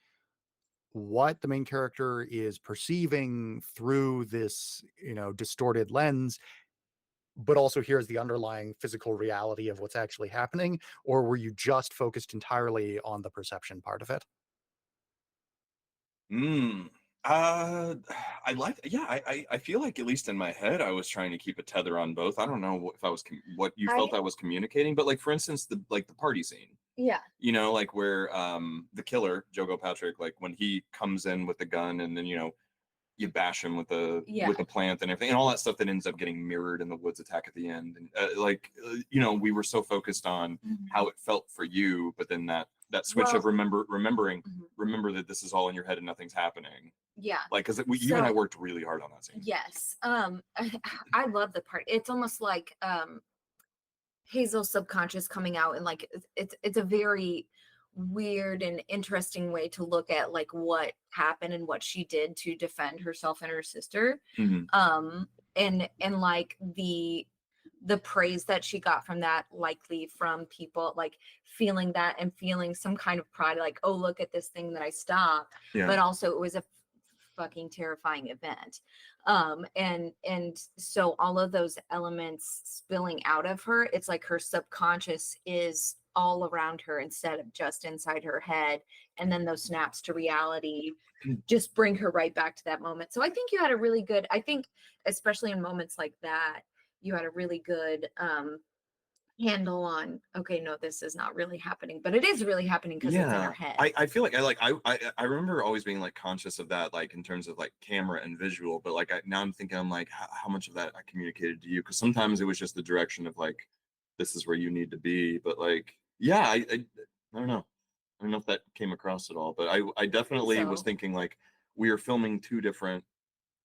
what the main character is perceiving through this, you know, distorted lens, but also here's the underlying physical reality of what's actually happening? Or were you just focused entirely on the perception part of it? I feel like at least in my head I was trying to keep a tether on both. I don't know if I was what you felt I was communicating, but like for instance the party scene, you know, like where the killer Joe Patrick, like when he comes in with the gun, and then you know you bash him with the plant and everything, and all that stuff that ends up getting mirrored in the woods attack at the end, and you know, we were so focused on how it felt for you, but then that switch of remember that this is all in your head and nothing's happening. Yeah. Like, because you and I worked really hard on that scene. Yes. I love the part. It's almost like Hazel's subconscious coming out, and like it's a very weird and interesting way to look at like what happened and what she did to defend herself and her sister. And like the praise that she got from that, likely from people like feeling that and feeling some kind of pride, like, oh, look at this thing that I stopped. But also it was a fucking terrifying event. And so all of those elements spilling out of her, it's like her subconscious is all around her instead of just inside her head. And then those snaps to reality just bring her right back to that moment. So I think you had a really good, I think especially in moments like that, you had a really good handle on, okay, no, this is not really happening, but it is really happening because it's in her head. I feel like I remember always being like conscious of that, like in terms of like camera and visual, but like now I'm thinking, I'm like, how much of that I communicated to you? Because sometimes it was just the direction of like, this is where you need to be. But like, yeah, I don't know. I don't know if that came across at all, but I definitely was thinking like we are filming two different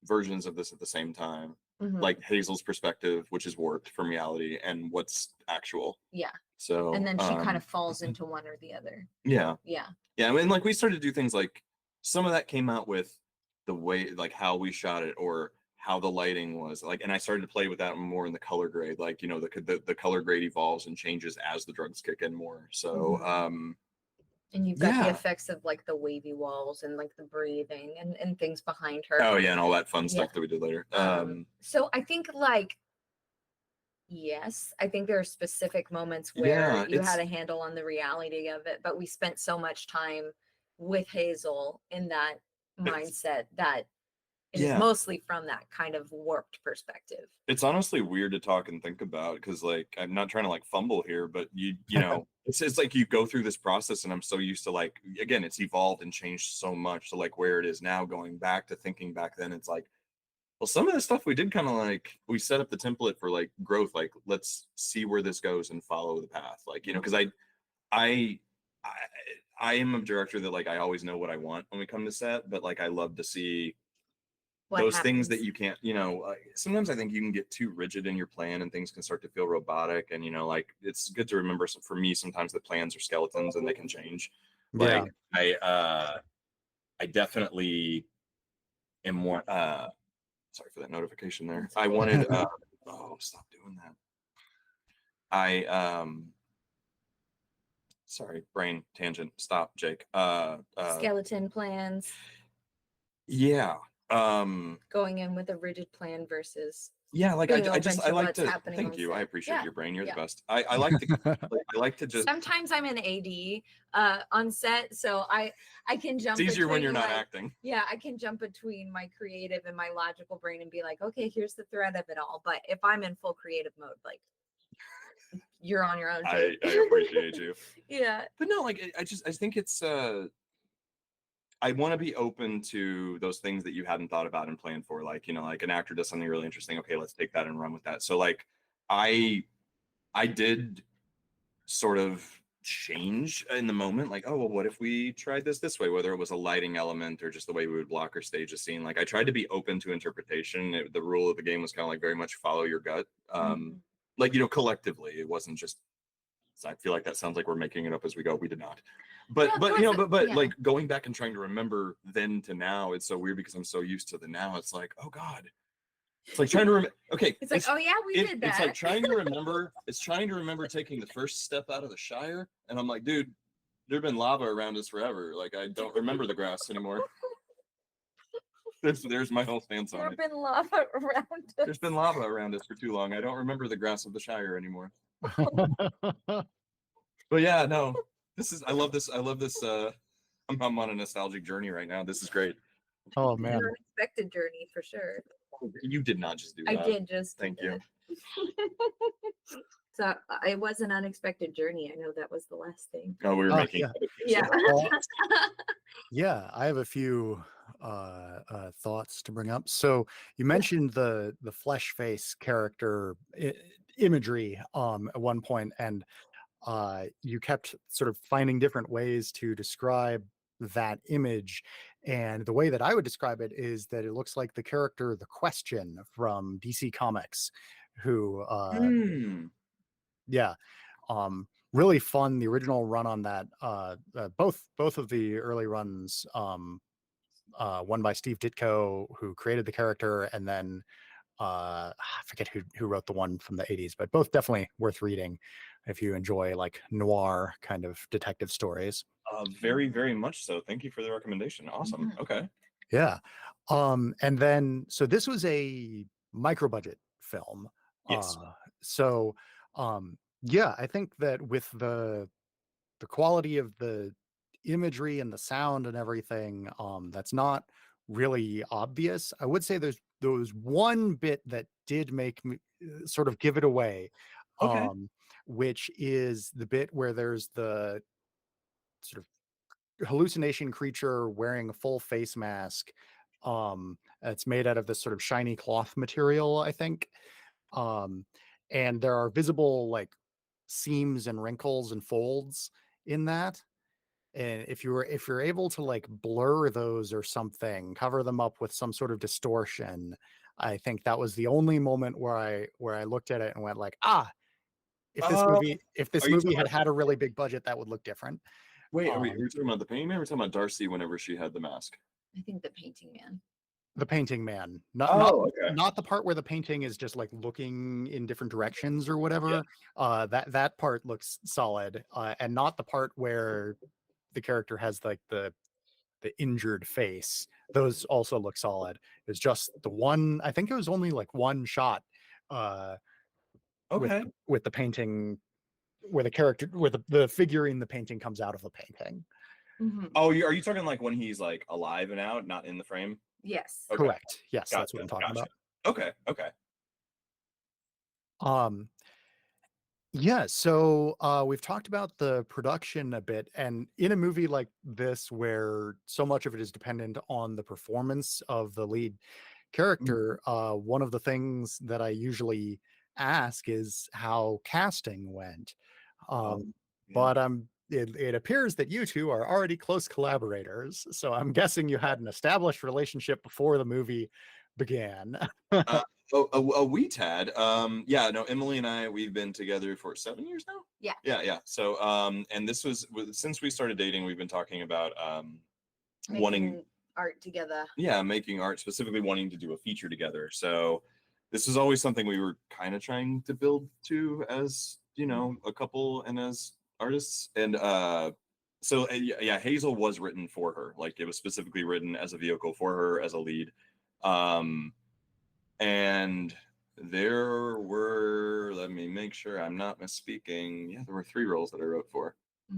versions of this at the same time. Like Hazel's perspective, which is warped from reality, and what's actual. Yeah. So and then she kind of falls into one or the other. Yeah. Yeah. Yeah. I mean, like we started to do things like some of that came out with the way, like how we shot it or how the lighting was like, and I started to play with that more in the color grade, like, you know, the color grade evolves and changes as the drugs kick in more. So and you've got the effects of like the wavy walls and like the breathing and things behind her. Oh yeah, and all that fun stuff that we did later. So I think like, yes, I think there are specific moments where you had a handle on the reality of it, but we spent so much time with Hazel in that mindset that it is mostly from that kind of warped perspective. It's honestly weird to talk and think about because, like, I'm not trying to like fumble here, but you know, it's like you go through this process, and I'm so used to, like, again, it's evolved and changed so much. So like where it is now, going back to thinking back then, it's like, well, some of the stuff we did kind of like, we set up the template for like growth, like let's see where this goes and follow the path, like, you know, because I am a director that, like, I always know what I want when we come to set, but like I love to see those things that you can't, you know, sometimes I think you can get too rigid in your plan and things can start to feel robotic. And, you know, like, it's good to remember, for me, sometimes the plans are skeletons and they can change. Like, I definitely am more, sorry for that notification there. I wanted, oh, stop doing that. Sorry, brain tangent. Stop, Jake. Skeleton plans. Yeah. Going in with a rigid plan versus like I like to thank you. I appreciate your brain. You're the best. I like to I like to just, sometimes I'm an AD on set, so I can jump. It's easier when you're not acting. Yeah, I can jump between my creative and my logical brain and be like, okay, here's the thread of it all. But if I'm in full creative mode, like, you're on your own. I appreciate you. Yeah. But no, like, I think it's I want to be open to those things that you hadn't thought about and planned for. Like, you know, like an actor does something really interesting. Okay, let's take that and run with that. So like, I did sort of change in the moment. Like, oh, well, what if we tried this way? Whether it was a lighting element or just the way we would block or stage a scene. Like, I tried to be open to interpretation. The rule of the game was kind of like very much follow your gut. Like, you know, collectively, it wasn't just, I feel like that sounds like we're making it up as we go. We did not. But you know, but like going back and trying to remember then to now, it's so weird because I'm so used to the now. It's like, oh God, it's like trying to remember. Okay, it's like, oh yeah, we did that. It's like trying to remember. It's trying to remember taking the first step out of the Shire, and I'm like, dude, there's been lava around us forever. Like, I don't remember the grass anymore. There's my whole stance on it. There's been lava around us. There's been lava around us for too long. I don't remember the grass of the Shire anymore. But yeah, no. I love this. I'm on a nostalgic journey right now. This is great. Oh man. An unexpected journey for sure. You did not just do that. I did just. Thank you. So it was an unexpected journey. I know that was the last thing. Oh, we were making. Yeah. Yeah, I have a few thoughts to bring up. So you mentioned the flesh face character imagery at one point, and you kept sort of finding different ways to describe that image. And the way that I would describe it is that it looks like the character, the Question from DC Comics, who, really fun. The original run on that, both of the early runs, one by Steve Ditko, who created the character, and then I forget who wrote the one from the 80s, but both definitely worth reading if you enjoy like noir kind of detective stories. Very, very much so. Thank you for the recommendation. Awesome. Okay. Yeah. And then, so this was a micro budget film. Yes. Yeah, I think that with the quality of the imagery and the sound and everything, that's not really obvious. I would say there was one bit that did make me sort of give it away. Okay. Which is the bit where there's the sort of hallucination creature wearing a full face mask. It's made out of this sort of shiny cloth material, I think. And there are visible like seams and wrinkles and folds in that. And if you're able to like blur those or something, cover them up with some sort of distortion, I think that was the only moment where I looked at it and went like, if this movie had a really big budget, that would look different. Wait, are we talking about the painting man? Or are we talking about Darcy whenever she had the mask? I think the painting man. The painting man, not Oh, okay. not the part where the painting is just like looking in different directions or Yeah. whatever. That part looks solid, and not the part where the character has like the injured face. Those also look solid. It's just the one. I think it was only like one shot uh, Okay. with the painting where the character where the figure in the painting comes out of the painting. Mhm. Oh, are you talking like when he's like alive and out, not in the frame? Yes. Okay. Correct. Yes, that's what I'm talking Gotcha. about. Okay. Okay. Um, Yeah, so we've talked about the production a bit, and in a movie like this, where so much of it is dependent on the performance of the lead character, one of the things that I usually ask is how casting went. Oh, Um, yeah. but it appears that you two are already close collaborators, so I'm guessing you had an established relationship before the movie began. Uh, a wee tad. Yeah, no, Emily and I, we've been together for 7 years now. Yeah. Yeah. So, and this was since we started dating, we've been talking about wanting, Making art together. yeah, making art, specifically wanting to do a feature together. So, this is always something we were kind of trying to build to as, you know, a couple and as artists. And so yeah, Hazel was written for her. Like it was specifically written as a vehicle for her as a lead. Um, and there were, let me make sure I'm not misspeaking. Yeah, there were 3 roles that I wrote for.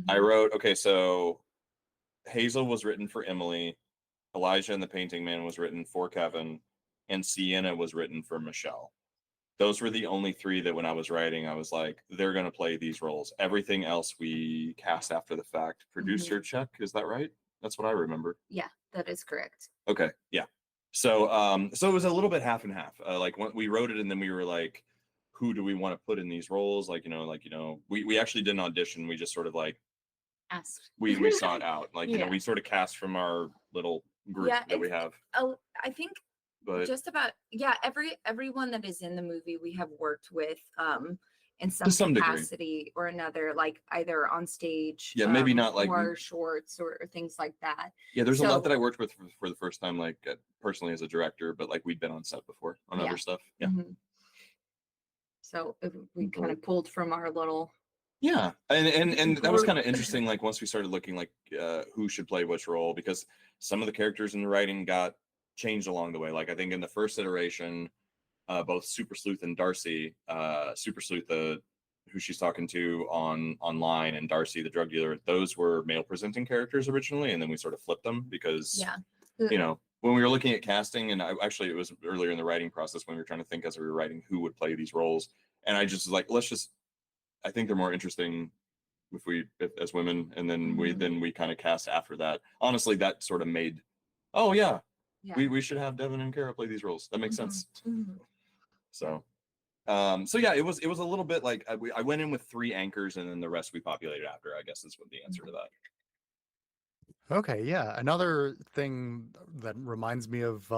I Mhm. wrote, okay, so Hazel was written for Emily, Elijah and the Painting Man was written for Kevin, and Sienna was written for Michelle. Those were the only 3 that when I was writing, I was like, they're going to play these roles. Everything else we cast after the fact. Producer check, is that right? That's what I remember. Yeah, that is correct. Okay, yeah. So so it was a little bit half and half. Like when we wrote it and then we were like, who do we want to put in these roles? We actually didn't audition. We just sort of like Asked. we saw it out. Like, Yeah. we sort of cast from our little group that we have. Oh, I think But just about, yeah, everyone that is in the movie we have worked with in some to some degree. capacity or another, like either on stage, Yeah, maybe not like or shorts or things like that. Yeah, there's a So- lot that I worked with for the first time, like personally as a director, but like we'd been on set before on Yeah. other stuff. Yeah. Mhm. So we kind of pulled from our little. Yeah, and that was Group. kind of interesting. Like once we started looking like who should play which role, because some of the characters in the writing got changed along the way. Like I think in the first iteration, both Super Sleuth and Darcy, Super Sleuth, who she's talking to online, and Darcy, the drug dealer, those were male presenting characters originally, and then we sort of flipped them because Yeah. you know, when we were looking at casting, and actually it was earlier in the writing process when we were trying to think as we were writing who would play these roles, and I just was like, I think they're more interesting as women, and then we kind of cast after that. Honestly, that sort of made, oh yeah, Yeah. we should have Devin and Kara play these roles. That makes sense. Mhm. So, so yeah, it was a little bit like I went in with 3 anchors, and then the rest we populated after. I guess is what the answer to that. Okay, yeah. Another thing that reminds me of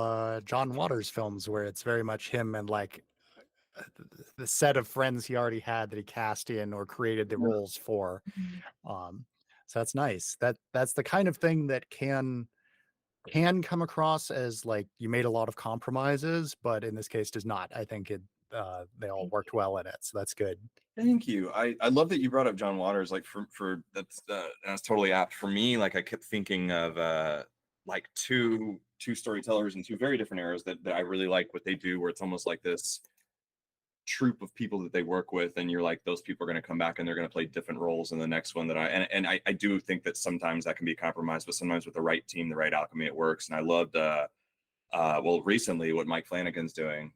John Waters films, where it's very much him and like the set of friends he already had that he cast in or created the roles for. So that's nice. That's the kind of thing that can come across as like you made a lot of compromises, but in this case does not. I think they all worked well in it, so that's good. Thank you. I love that you brought up John Waters. Like that's totally apt for me. Like I kept thinking of like two storytellers in 2 very different eras that I really like what they do, where it's almost like this troupe of people that they work with, and you're like, those people are going to come back and they're going to play different roles in the next one. I do think that sometimes that can be compromised, but sometimes with the right team, the right alchemy, it works. And I loved well, recently what Mike Flanagan's doing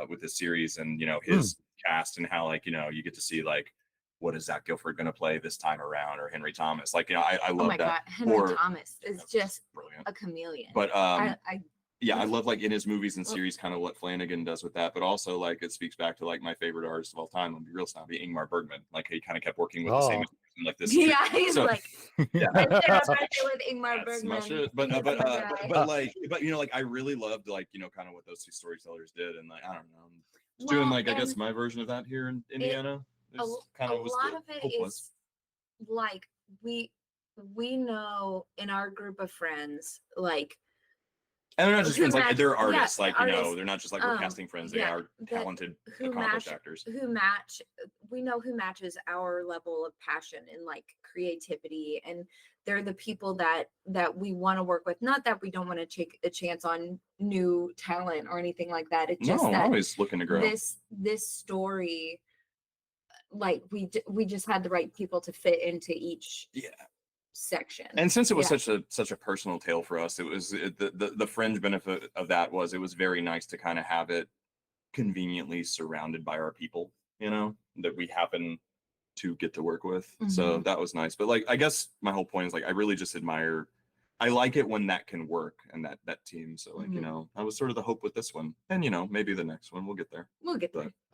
with this series, and his cast, and how like you get to see like what is Zach Gilford going to play this time around, or Henry Thomas. Like I love that. God, Henry Thomas is just brilliant, a chameleon. But I I love like in his movies and series kind of what Flanagan does with that, but also like it speaks back to like my favorite artist of all time, and be real snobby, Ingmar Bergman. Like he kind of kept working with the same person, like this. Yeah, he's so, like yeah. right there with Ingmar That's my Bergman. shit. But like I really loved like kind of what those 2 storytellers did, and like I don't know, doing like I guess my version of that here in Indiana. A lot of it is like we know in our group of friends, like And they're not just who friends, like match- they're yeah, artists, like, you know, artists, they're not just like we're casting friends, they yeah, are that talented, who accomplished match actors. who match we know who matches our level of passion and like creativity, and they're the people that we want to work with. Not that we don't want to take a chance on new talent or anything like that. It's just No, that always looking to grow. this story, like we just had the right people to fit into each section. And since it was such a personal tale for us, it was the fringe benefit of that was it was very nice to kind of have it conveniently surrounded by our people, you know, that we happen to get to work with. So that was nice. But like, I guess my whole point is like, I really just admire, I like it when that can work and that team. So like, you know, that was sort of the hope with this one, and you know, maybe the next one we'll get there.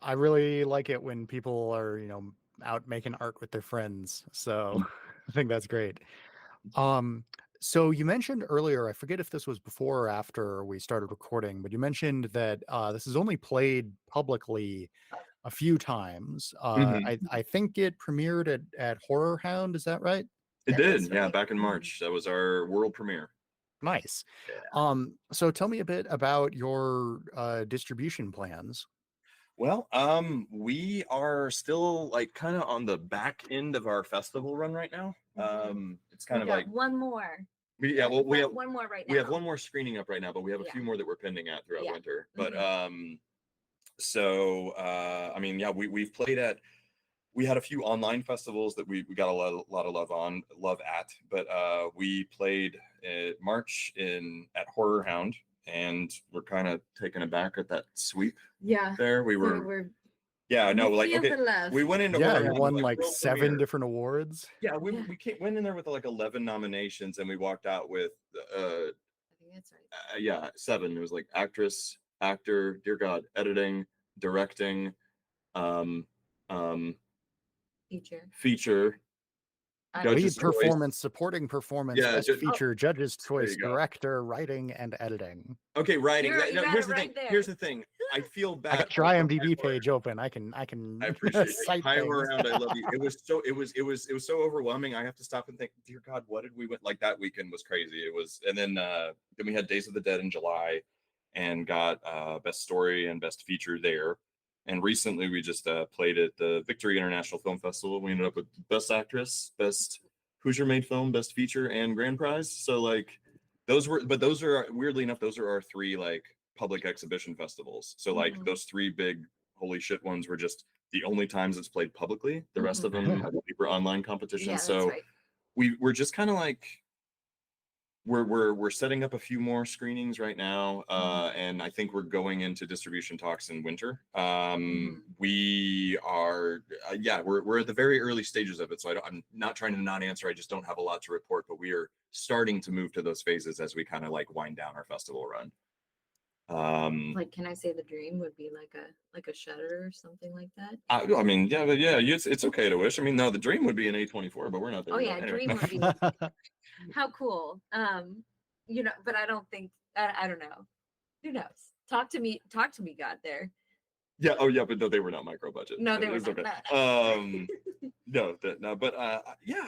I really like it when people are, you know, out making art with their friends. So I think that's great. So you mentioned earlier, I forget if this was before or after we started recording, but you mentioned that this is only played publicly a few times. I think it premiered at Horror Hound. Is that right? It did, yeah, back in March. That was our world premiere. Nice. Yeah. So tell me a bit about your distribution plans. Well, we are still like kind of on the back end of our festival run right now. It's kind of like one more. We have one more right now. We have one more screening up right now, but we have a few more that we're pending at throughout winter. But so I mean, yeah, we've played at, we had a few online festivals that we got a lot of love at, but we played at March at Horror Hound, and we're kind of taken aback at that sweep. Yeah, there we were. Yeah, no, like okay, we went into Horror Horror Hound, won like 7 premiere. different awards. Yeah, we went in there with like 11 nominations, and we walked out with I think that's right. yeah, 7. It was like actress, actor, dear God, editing, directing, feature, lead performance, supporting performance, best feature, judge's choice, director, writing, and editing. Okay, writing. Here's the thing. Here's the thing. I feel bad. I got your IMDb page open. I can. I appreciate it. cite Hi, things. around. I love you. It was so overwhelming. I have to stop and think, dear God, what did we went like that weekend was crazy. It was, and then we had Days of the Dead in July, and got best story and best feature there. And recently we just played at the Victory International Film Festival. We ended up with best actress, best Hoosier made film, best feature, and grand prize. So like those are weirdly enough, those are our 3 like public exhibition festivals. So like those 3 big holy shit ones were just the only times it's played publicly. The rest of them were online competitions. So we're just kind of like we're setting up a few more screenings right now, and I think we're going into distribution talks in winter. We are we're at the very early stages of it, so I'm not trying to not answer. I just don't have a lot to report, but we are starting to move to those phases as we kind of like wind down our festival run. Like, can I say the dream would be like a Shutter or something like that? I mean, yeah, but yeah, it's okay to wish. I mean, no, the dream would be an A24, but we're not there. Oh yeah, anyway. dream would be how cool. You know, but I don't think I don't know. Who knows? Talk to me, God there. Yeah. Oh yeah, but no, they were not micro budget. No, they were not. Okay. No, but yeah,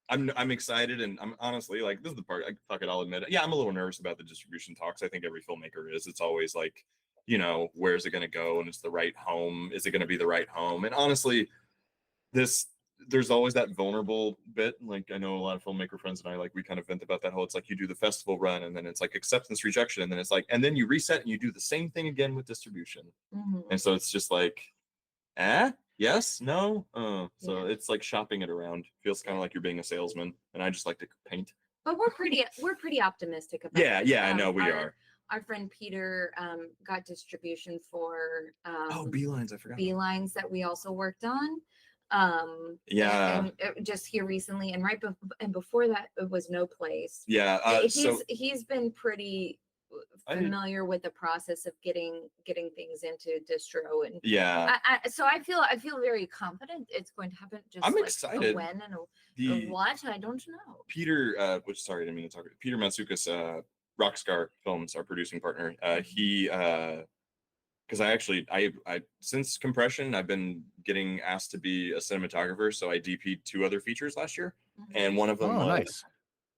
I'm excited, and I'm honestly like, this is the part, fuck it, I'll admit it. Yeah, I'm a little nervous about the distribution talks. I think every filmmaker is. It's always like, you know, where's it going to go, and it's the right home. Is it going to be the right home? And honestly, there's always that vulnerable bit. Like, I know a lot of filmmaker friends and I, like, we kind of vent about that whole, it's like you do the festival run, and then it's like acceptance, rejection, and then it's like, and then you reset and you do the same thing again with distribution. And so it's just like, yes, no. So it's like shopping it around. Feels kind of like you're being a salesman, and I just like to paint. But we're pretty optimistic about it. Yeah, I know we are. Our friend Peter got distribution for Beelines, I forgot. Beelines that we also worked on. And just here recently, and and before that it was No Place. He's been pretty familiar with the process of getting things into distro, and so I feel very confident it's going to happen. Just I'm like excited. A when and a what, I don't know. Peter, sorry, I didn't mean to talk. Peter Matsoukas, Rockscar Films, our producing partner. He because I since Compression, I've been getting asked to be a cinematographer, so I DP'd 2 other features last year, and one of them nice.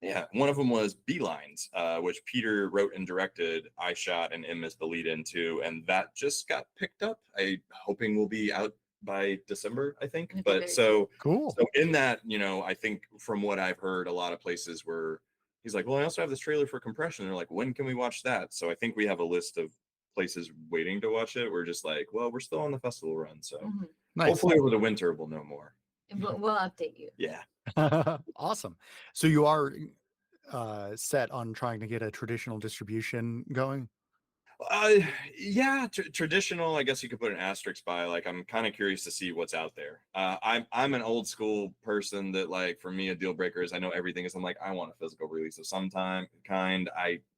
Yeah, one of them was Beelines, which Peter wrote and directed. I shot and Em is the lead into, and that just got picked up. I hoping will be out by December, I think. Okay, But very so Cool. so in that, I think from what I've heard, a lot of places where he's like, well, I also have this trailer for Compression. And they're like, when can we watch that? So I think we have a list of places waiting to watch it. We're just like, well, we're still on the festival run, so Nice. hopefully over the winter we'll know more. And we'll update you. Yeah. Awesome. So you are set on trying to get a traditional distribution going? Yeah, traditional. I guess you could put an asterisk by. Like, I'm kind of curious to see what's out there. I'm an old school person that, like, for me, a deal breaker is I know everything is. I'm like, I want a physical release of some kind.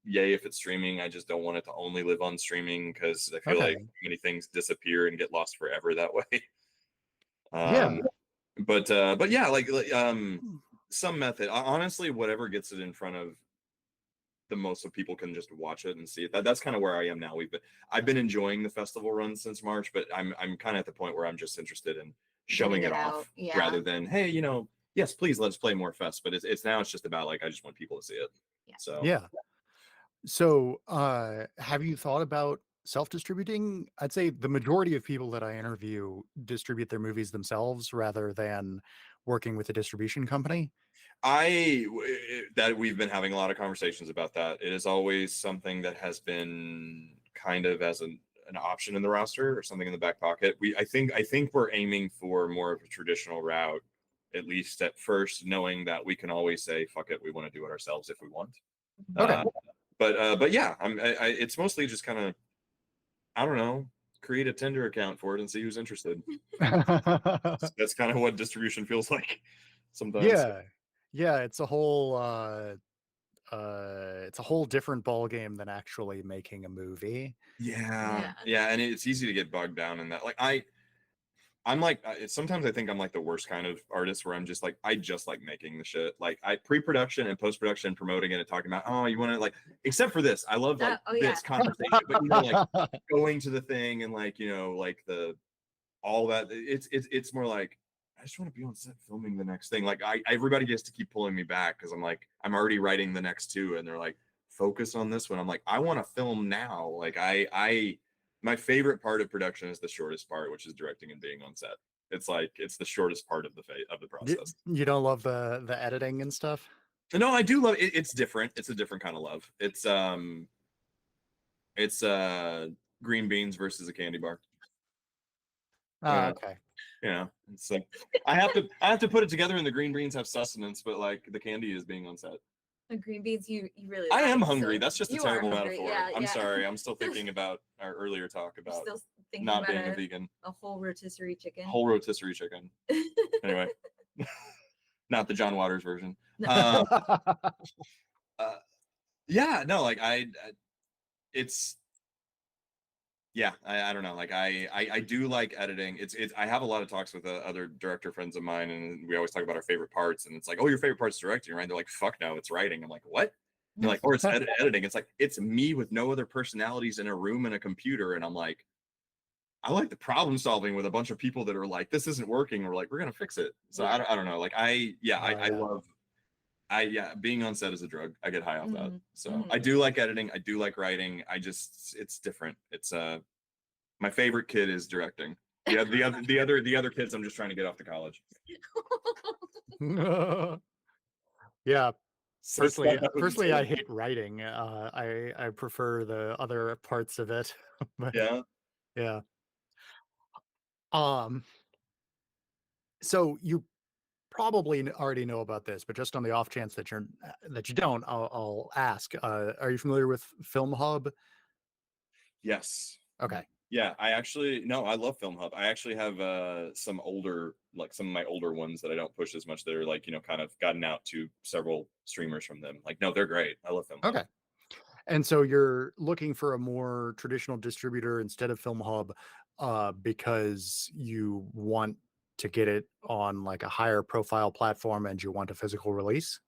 Yay if it's streaming. I just don't want it to only live on streaming because I feel like many things disappear and get lost forever that way. Yeah. But yeah, like some method. Honestly, whatever gets it in front of the most of people can just watch it and see it. That's kind of where I am now. I've been enjoying the festival run since March, but I'm kind of at the point where I'm just interested in showing it off rather than, hey, yes, please let's play more fests. But it's now it's just about like I just want people to see it. Yeah. So Yeah. So have you thought about self-distributing? I'd say the majority of people that I interview distribute their movies themselves rather than working with a distribution company. That we've been having a lot of conversations about that. It is always something that has been kind of as an option in the roster or something in the back pocket. I think we're aiming for more of a traditional route, at least at first, knowing that we can always say, fuck it, we want to do it ourselves if we want. Okay. But yeah, it's mostly just kind of, I don't know, create a Tinder account for it and see who's interested. That's kind of what distribution feels like sometimes. Yeah, it's a whole different ball game than actually making a movie. Yeah, and it's easy to get bogged down in that. Like I'm like sometimes I think I'm like the worst kind of artist where I'm just like I just like making the shit. Like I pre-production and post-production, promoting it and talking about, oh, you want to like, except for this, I love like this conversation, but like going to the thing and like like the all that. It's more like I just want to be on set filming the next thing. Like everybody gets to keep pulling me back because I'm like I'm already writing the next two, and they're like focus on this one. I'm like I want to film now. Like my favorite part of production is the shortest part, which is directing and being on set. It's like it's the shortest part of the process. You don't love the editing and stuff? No, I do love it. It's different. It's a different kind of love. It's green beans versus a candy bar. Okay. Yeah, it's like I have to put it together, and the green beans have sustenance, but like the candy is being on set. The green beans, you really. I am like, hungry. so That's just a you terrible are hungry. metaphor. Yeah, I'm sorry. I'm still thinking about our earlier talk about Still thinking not about being a vegan. A whole rotisserie chicken. Whole rotisserie chicken. Anyway, not the John Waters version. Yeah, no, like it's yeah, I don't know. Like I do like editing. It's I have a lot of talks with other director friends of mine, and we always talk about our favorite parts. And it's like, oh, your favorite part's directing, right? They're like, fuck no, it's writing. I'm like, what? And they're like, or it's editing. It's like it's me with no other personalities in a room and a computer, and I'm like, I like the problem solving with a bunch of people that are like, this isn't working. We're like, we're gonna fix it. So I don't know. Like I love. Being on set is a drug. I get high off that. So I do like editing. I do like writing. It's different. It's my favorite kid is directing. Yeah, the other kids I'm just trying to get off to college. Yeah. Personally, I hate writing. I prefer the other parts of it. But yeah. So you probably already know about this, but just on the off chance that you don't, I'll ask. Are you familiar with Film Hub? Yes. Okay. Yeah, I love Film Hub. I actually have some of my older ones that I don't push as much that are like, kind of gotten out to several streamers from them. Like, no, they're great. I love Film Hub. Okay. And so you're looking for a more traditional distributor instead of Film Hub because you want to get it on like a higher profile platform and you want a physical release?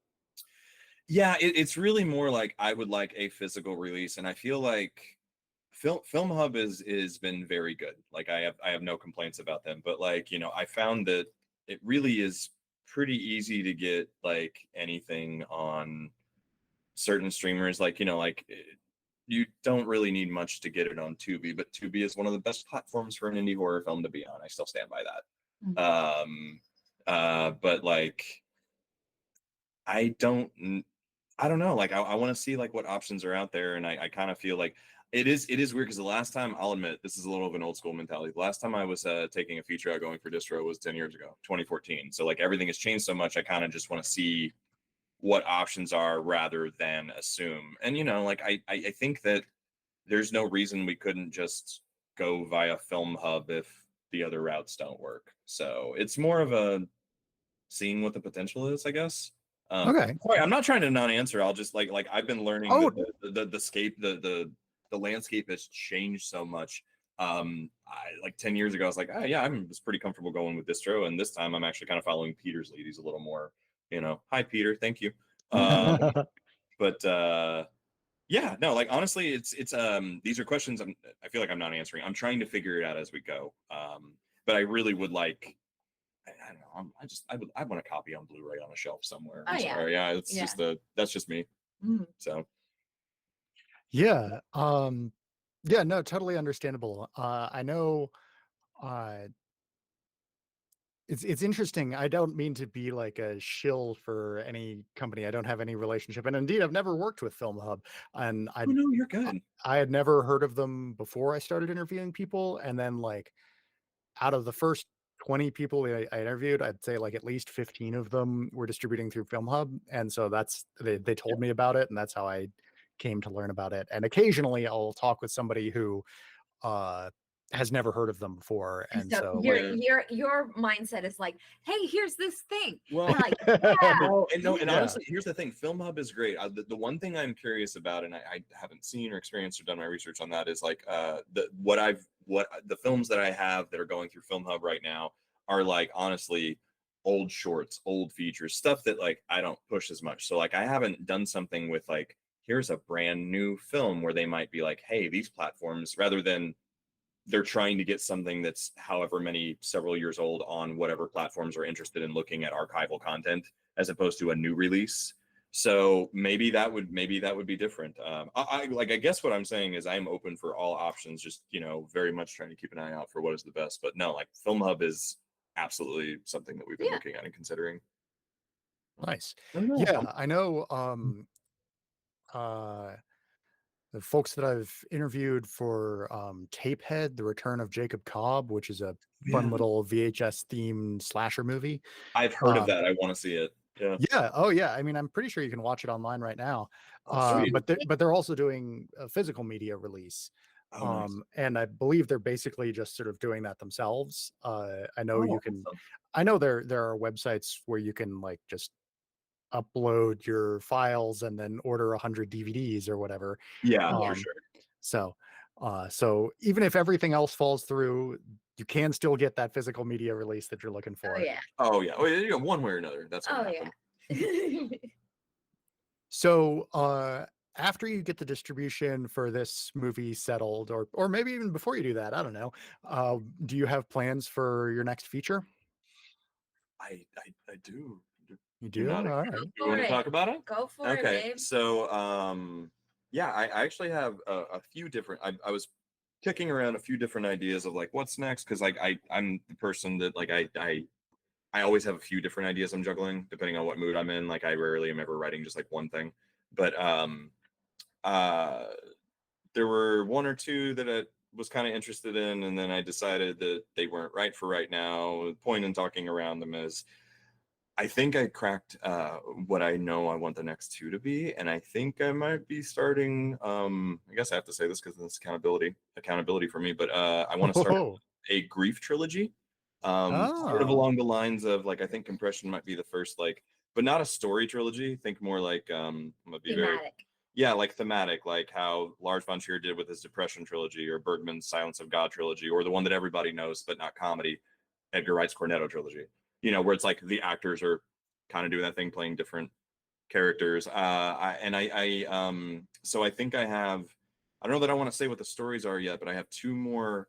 Yeah, it's really more like I would like a physical release, and I feel like Film Hub is been very good. Like I have no complaints about them, but like I found that it really is pretty easy to get like anything on certain streamers. Like, like you don't really need much to get it on Tubi, but Tubi is one of the best platforms for an indie horror film to be on. I still stand by that. But like, I don't know. Like, I want to see like what options are out there, and I kind of feel like it is weird because the last time, I'll admit, this is a little of an old school mentality. The last time I was taking a feature out going for distro was 10 years ago, 2014. So like everything has changed so much. I kind of just want to see what options are rather than assume. And like I think that there's no reason we couldn't just go via Film Hub if the other routes don't work. So it's more of a seeing what the potential is, I guess. Okay. Sorry, I'm not trying to non-answer. I'll just like I've been learning Oh, that the landscape has changed so much. Like 10 years ago, I was like, oh yeah, I was pretty comfortable going with distro, and this time I'm actually kind of following Peter's lead. He's a little more, hi Peter, thank you. But yeah, no, like honestly, it's these are questions I feel like I'm not answering. I'm trying to figure it out as we go. But I really would like, I don't know. I want a copy on Blu-ray on a shelf somewhere. I'm sorry. Yeah, it's just that's just me. So yeah. Yeah, no, totally understandable. I know it's interesting. I don't mean to be like a shill for any company. I don't have any relationship. And indeed, I've never worked with Film Hub. And oh no, you're good. I had never heard of them before I started interviewing people. And then like out of the first 20 people I interviewed, I'd say like at least 15 of them were distributing through Film Hub. And so they told me about it, and that's how I came to learn about it. And occasionally I'll talk with somebody who has never heard of them before. And so your mindset is like, hey, here's this thing. Well, like, yeah. And honestly, here's the thing. Film Hub is great. The one thing I'm curious about, and I haven't seen or experienced or done my research on that, is like the films that I have that are going through Film Hub right now are like honestly old shorts, old features, stuff that like I don't push as much. So like I haven't done something with like, here's a brand new film where they might be like, hey, these platforms, rather than they're trying to get something that's however many several years old on whatever platforms are interested in looking at archival content as opposed to a new release. So maybe that would be different. I guess what I'm saying is I'm open for all options, just very much trying to keep an eye out for what is the best. But no, like Film Hub is absolutely something that we've been looking at and considering. Nice. Yeah, I know the folks that I've interviewed for Tapehead, The Return of Jacob Cobb, which is a fun little VHS themed slasher movie. I've heard of that. I want to see it. Yeah. Yeah. Oh yeah. I mean, I'm pretty sure you can watch it online right now. But they're also doing a physical media release. Nice. And I believe they're basically just sort of doing that themselves. I know you can, awesome. I know there are websites where you can like just upload your files and then order 100 DVDs or whatever. Yeah, for sure. So even if everything else falls through, you can still get that physical media release that you're looking for. Oh yeah. Well, one way or another. That's what happened. Yeah. So after you get the distribution for this movie settled, or maybe even before you do that, I don't know, do you have plans for your next feature? I do. You do? All right. You want to talk about it? Go for it, babe. So yeah, I actually have a few different, I was kicking around a few different ideas of like what's next, because like I'm the person that like I always have a few different ideas I'm juggling depending on what mood I'm in. Like I rarely am ever writing just like one thing. But there were one or two that I was kind of interested in, and then I decided that they weren't right for right now. The point in talking around them is I think I cracked what I know I want the next two to be, and I think I might be starting. I guess I have to say this because it's accountability for me. But I want to start a grief trilogy, sort of along the lines of like I think Compression might be the first, like, but not a story trilogy. Think more like I'm gonna be Thematic. like thematic, like how Lars von Trier did with his Depression trilogy, or Bergman's Silence of God trilogy, or the one that everybody knows but not comedy, Edgar Wright's Cornetto trilogy. Where it's like the actors are kind of doing that thing, playing different characters. So I think I don't know that I want to say what the stories are yet, but I have two more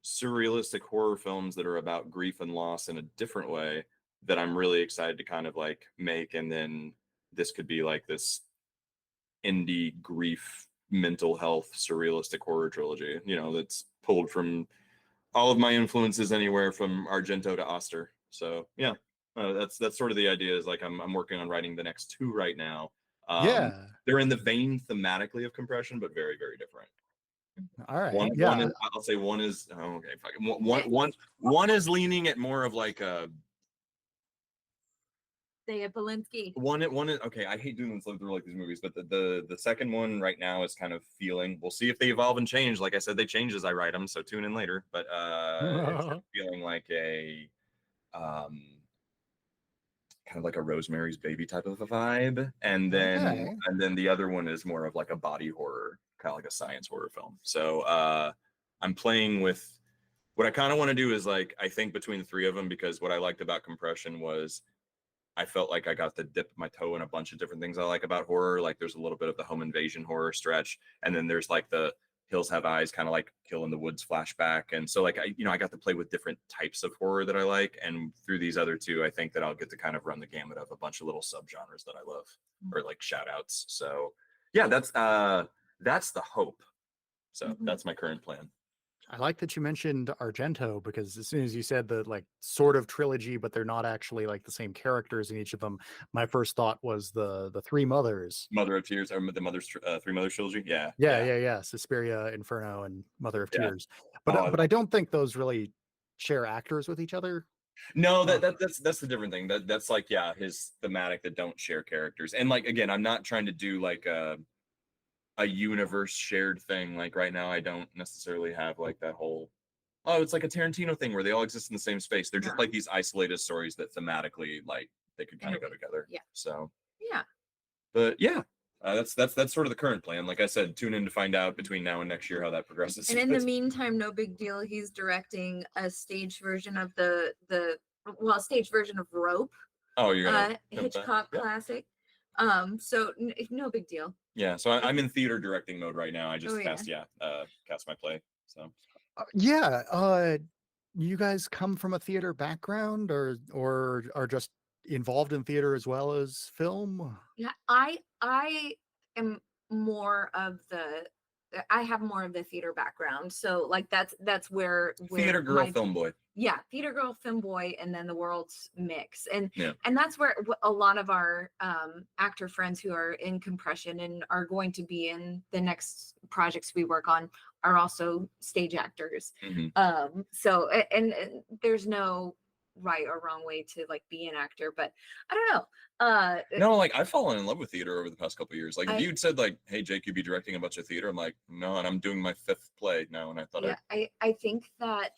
surrealistic horror films that are about grief and loss in a different way that I'm really excited to kind of like make. And then this could be like this indie grief, mental health, surrealistic horror trilogy, you know, that's pulled from all of my influences anywhere from Argento to Oster. So yeah, that's sort of the idea. Is like I'm working on writing the next two right now. Yeah. They're in the vein thematically of Compression, but very very different. All right. One Yeah. is, I'll say one is okay. One is leaning at more of like a Say it, Bilinski. one is okay. I hate doing this through like these movies, but the second one right now is kind of feeling. We'll see if they evolve and change. Like I said, they change as I write them, so tune in later. But it's feeling like a kind of like a Rosemary's Baby type of a vibe, and then the other one is more of like a body horror, kind of like a science horror film. So I'm playing with what I kind of want to do is like I think between the three of them, because what I liked about Compression was I felt like I got to dip my toe in a bunch of different things I like about horror. Like there's a little bit of the home invasion horror stretch, and then there's like the Hills Have Eyes, kind of like Kill in the Woods flashback. And so like I got to play with different types of horror that I like, and through these other two, I think that I'll get to kind of run the gamut of a bunch of little subgenres that I love, or like shout outs. So yeah, that's the hope. So that's my current plan. I like that you mentioned Argento, because as soon as you said the like sort of trilogy, but they're not actually like the same characters in each of them, my first thought was the Three Mothers. Mother of Tears, or the Mother's Three Mothers trilogy. Yeah. Suspiria, Inferno, and Mother of Tears. But I don't think those really share actors with each other. No, that's the different thing. That's like his thematic that don't share characters. And like again, I'm not trying to do like a universe shared thing. Like right now, I don't necessarily have like that whole it's like a Tarantino thing where they all exist in the same space. They're just like these isolated stories that thematically like they could kind of go together. Yeah. So yeah. But yeah. That's sort of the current plan. Like I said, tune in to find out between now and next year how that progresses. And in the meantime, no big deal. He's directing a stage version of stage version of Rope. Oh, you're gonna Hitchcock classic. So no big deal. Yeah, so I'm in theater directing mode right now. I just cast my play. So you guys come from a theater background, or are just involved in theater as well as film? Yeah, I am more of I have more of the theater background, so like that's where theater girl, film boy. Yeah, theater girl, film boy, and then the worlds mix, and that's where a lot of our actor friends who are in Compression and are going to be in the next projects we work on are also stage actors. So and there's no right or wrong way to like be an actor, but I don't know. No, like I've fallen in love with theater over the past couple of years. Like if you'd said like, hey Jake, you'd be directing a bunch of theater, I'm like, no, and I'm doing my 5th play now. And I thought I think that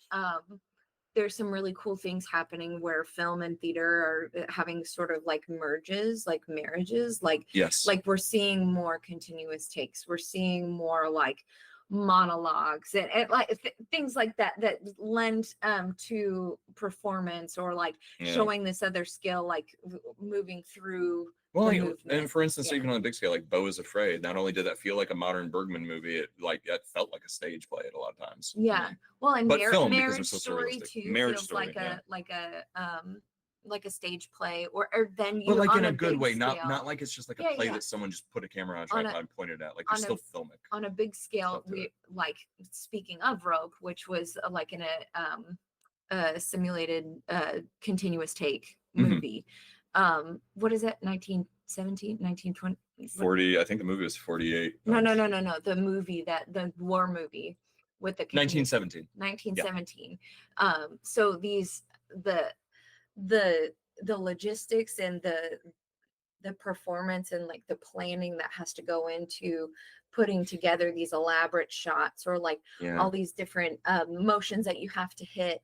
there's some really cool things happening where film and theater are having sort of like merges, like marriages, like like we're seeing more continuous takes, we're seeing more like monologues and like things like that lend to performance, or like showing this other skill, like moving through and for instance, even on a big scale, like Beau is Afraid, not only did that feel like a modern Bergman movie, it felt like a stage play at a lot of times. Well, and Marriage Story too feels like a stage play, or then but like in a good way, not like it's just like a play that someone just put a camera on a tripod and pointed at. Like it's still filmic on a big scale. We like, speaking of Rope, which was like in a simulated continuous take movie. What is it, 1917, 1920, 40? I think the movie was 48. No, the movie, the war movie with the 1917. So these the logistics and the performance and like the planning that has to go into putting together these elaborate shots, or like all these different motions that you have to hit.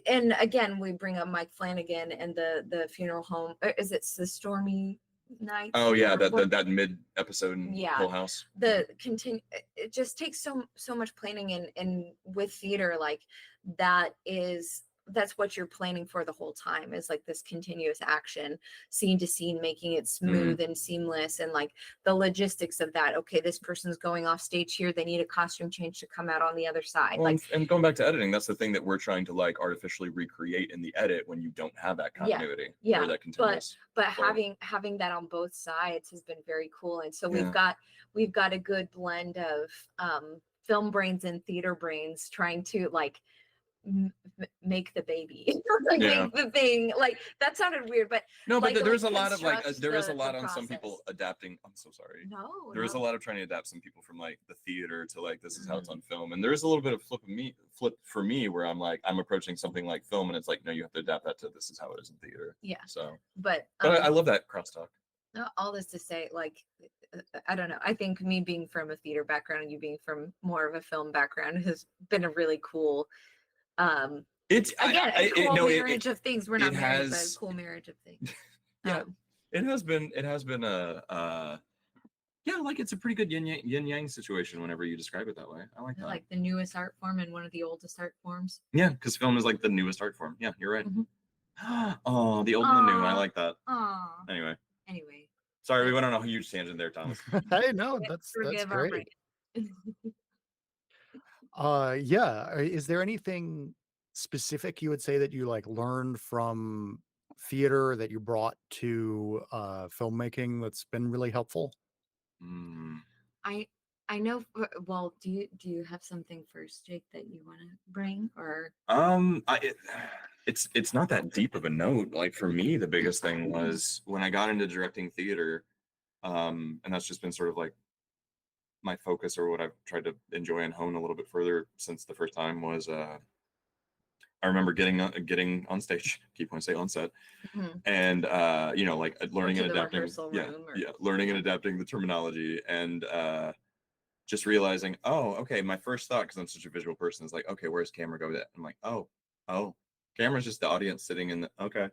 And again, we bring up Mike Flanagan and the funeral home. Is it the Stormy Night? Oh yeah, that mid episode in Full House. It just takes so much planning, and with theater, like that is that's what you're planning for the whole time, is like this continuous action, scene to scene, making it smooth and seamless, and like the logistics of that. Okay, this person's going off stage here, they need a costume change to come out on the other side. Well, Like, and going back to editing, that's the thing that we're trying to like artificially recreate in the edit when you don't have that continuity or that continuous but flow. having that on both sides has been very cool. And so Yeah. we've got a good blend of film brains and theater brains trying to like make the baby like Yeah. make the thing. Like, that sounded weird, but No, but like, there's a lot of like construct there is a the lot on some people process. adapting. I'm so sorry. No, There is a no. lot of trying to adapt some people from like the theater to like this is how it's on film, and there is a little bit of flip for me where I'm like I'm approaching something like film, and it's like no, you have to adapt that to this is how it is in theater. Yeah. So, But I love that crosstalk. all this to say, like, I don't know. I think me being from a theater background and you being from more of a film background has been a really cool, It's again, a cool no, marriage of things. We're not married, but has a cool marriage of things. yeah, it has been a yeah, like it's a pretty good yin yang situation whenever you describe it that way. I like that. Like the newest art form and one of the oldest art forms. Yeah, because film is like the newest art form. Yeah, you're right. Mhm. Oh, the old and the new. I like that. Aw. Anyway, Anyway, sorry, we went on a huge tangent there, Thomas. Hey, no, that's forgive our great. brain. Yeah. Is there anything specific you would say that you like learned from theater that you brought to filmmaking that's been really helpful? Mm. I know. Well, do you have something first, Jake, that you want to bring, or? It's not that deep of a note. Like for me, the biggest thing was when I got into directing theater, and that's just been sort of like my focus or what I've tried to enjoy and hone a little bit further since the first time was I remember getting on stage, keep wanting to say on set, and you know, like learning and adapting, learning and adapting the terminology, and just realizing, oh, okay, my first thought, because I'm such a visual person, is like, okay, where's camera go with it? I'm like, oh, camera's just the audience sitting in the, okay,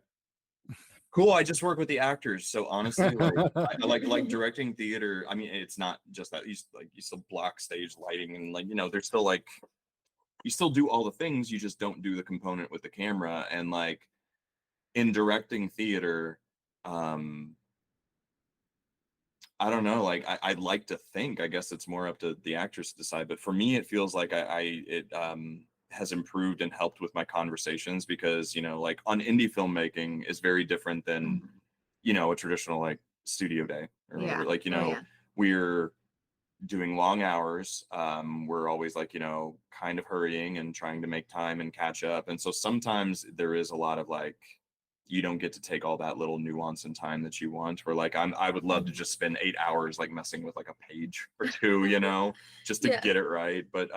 cool. I just work with the actors, so honestly, like, I like directing theater. I mean, it's not just that. You still block stage lighting, and like, you know, there's still like, you still do all the things. You just don't do the component with the camera. And like in directing theater, I don't know. Like I'd like to think. I guess it's more up to the actors to decide. But for me, it feels like it has improved and helped with my conversations because, you know, like on indie filmmaking is very different than, you know, a traditional like studio day or whatever. Like, you know, we're doing long hours. We're always like, you know, kind of hurrying and trying to make time and catch up. And so sometimes there is a lot of like, you don't get to take all that little nuance and time that you want. Where like I would love to just spend 8 hours like messing with like a page or two, you know, just to get it right. But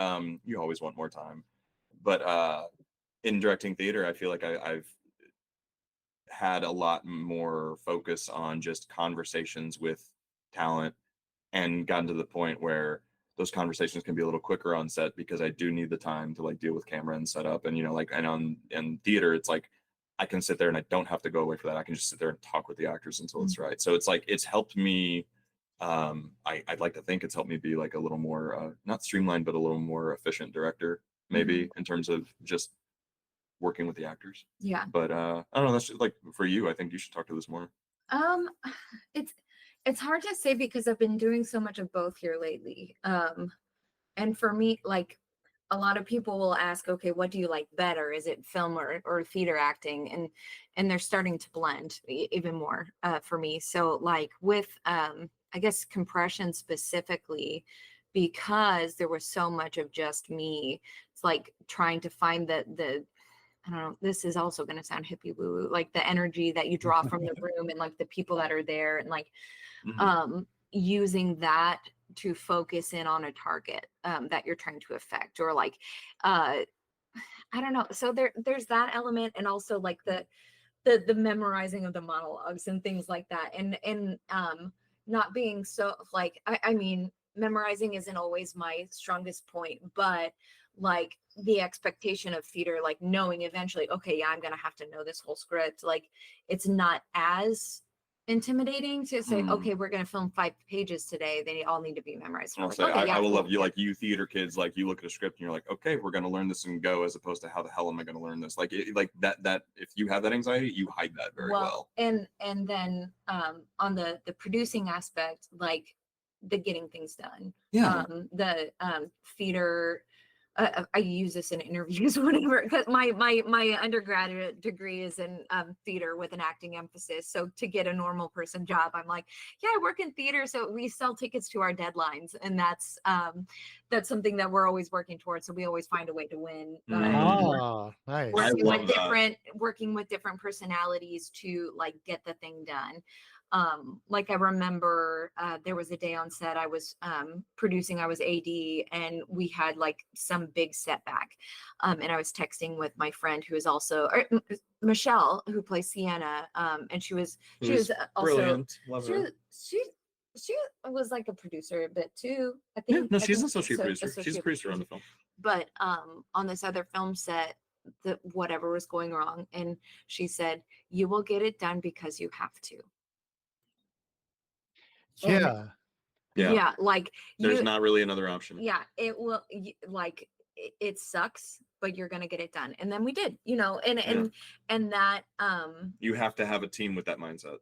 you always want more time. But in directing theater, I feel like I've had a lot more focus on just conversations with talent and gotten to the point where those conversations can be a little quicker on set because I do need the time to like deal with camera and setup. And, you know, like, and in theater, it's like, I can sit there and I don't have to go away for that. I can just sit there and talk with the actors until it's right. So it's like, it's helped me. I'd like to think it's helped me be like a little more, not streamlined, but a little more efficient director, maybe in terms of just working with the actors. Yeah. But I don't know. That's just like for you. I think you should talk to this more. It's hard to say because I've been doing so much of both here lately. And for me, like, a lot of people will ask, okay, what do you like better? Is it film or theater acting? And they're starting to blend even more for me. So like with, I guess compression specifically, because there was so much of just me, it's like trying to find the I don't know, this is also going to sound hippie woo woo, like the energy that you draw from the room and like the people that are there and like, using that to focus in on a target that you're trying to affect, or like I don't know. So there's that element, and also like the memorizing of the monologues and things like that, and not being so like I mean, memorizing isn't always my strongest point, but like the expectation of theater, like knowing eventually, okay, yeah, I'm gonna have to know this whole script. Like it's not as intimidating to say, okay, we're going to film 5 pages today. They all need to be memorized. I'll Like, say, okay, I will cool. love you, like you theater kids, like you look at a script and you're like, okay, we're going to learn this and go, as opposed to how the hell am I going to learn this? Like, like that, if you have that anxiety, you hide that very well. And then on the producing aspect, like the getting things done. Yeah. The theater, I use this in interviews whenever, because my undergraduate degree is in theater with an acting emphasis. So to get a normal person job, I'm like, yeah, I work in theater, so we sell tickets to our deadlines, and that's something that we're always working towards. So we always find a way to win. Oh, nice. Working with different personalities to like get the thing done. Like I remember there was a day on set I was producing, I was AD, and we had like some big setback. And I was texting with my friend who is also Michelle, who plays Sienna. And she was also brilliant. Love her. She was like a producer a bit too, I Yeah, think. no, she's an associate producer. She's a producer on the film. But on this other film set, whatever was going wrong, and she said, "You will get it done because you have to." Yeah. Like there's not really another option. Yeah, it will, like it sucks, but you're gonna get it done. And then we did, and that you have to have a team with that mindset.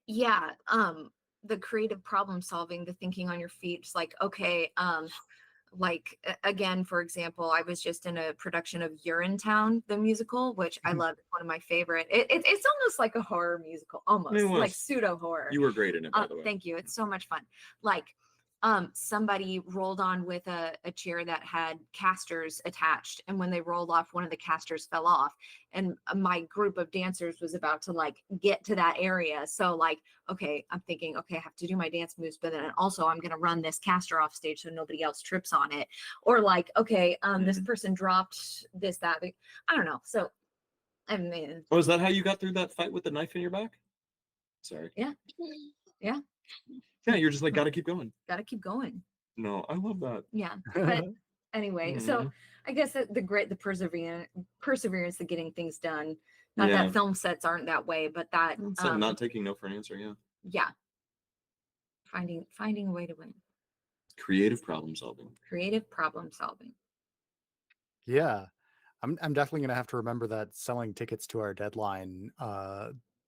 Yeah. The creative problem solving, the thinking on your feet. It's like, okay, like again, for example, I was just in a production of Urinetown, the musical, which I love. It's one of my favorite. It's almost like a horror musical, almost like pseudo horror. You were great in it, by the way. Thank you. It's so much fun. Like somebody rolled on with a chair that had casters attached, and when they rolled off, one of the casters fell off, and my group of dancers was about to like get to that area. So like, okay, I'm thinking, okay, I have to do my dance moves, but then also I'm gonna run this caster off stage so nobody else trips on it. Or like, okay, this person dropped this, that, I don't know. So I mean, is that how you got through that fight with the knife in your back? Sorry. Yeah. Yeah, you're just like, gotta keep going. No, I love that. Yeah. But anyway, so I guess the perseverance, the getting things done. Not that film sets aren't that way, but that not taking no for an answer. Yeah. Finding a way to win. Creative problem solving. Yeah. I'm definitely gonna have to remember that selling tickets to our deadline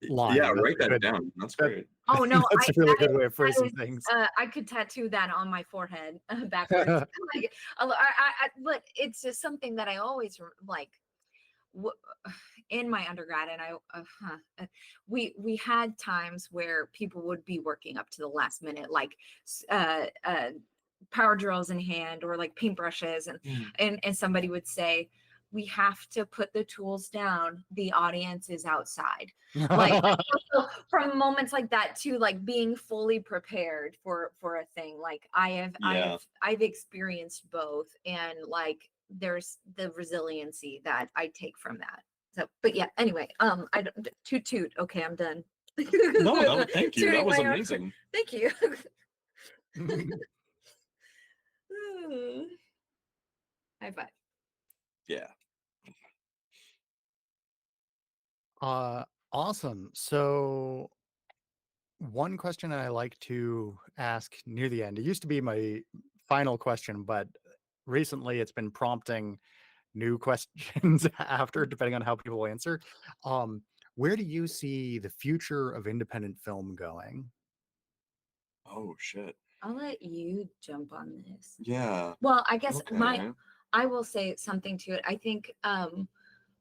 line. Yeah, write that down. That's great. Oh no, that's a really good way of phrasing things. I could tattoo that on my forehead backwards. Like, but it's just something that I always like. In my undergrad, and we had times where people would be working up to the last minute, like power drills in hand, or like paintbrushes, and somebody would say, we have to put the tools down, the audience is outside. Like from moments like that to like being fully prepared for a thing. Like I've experienced both, and like there's the resiliency that I take from that. So, but yeah, anyway, I don't toot. Okay, I'm done. No, thank you. That was amazing. Thank you. High five. Yeah. Awesome. So one question I like to ask near the end, it used to be my final question, but recently it's been prompting new questions after, depending on how people answer. Where do you see the future of independent film going? Oh shit. I'll let you jump on this. Yeah. Well, I guess I will say something to it. I think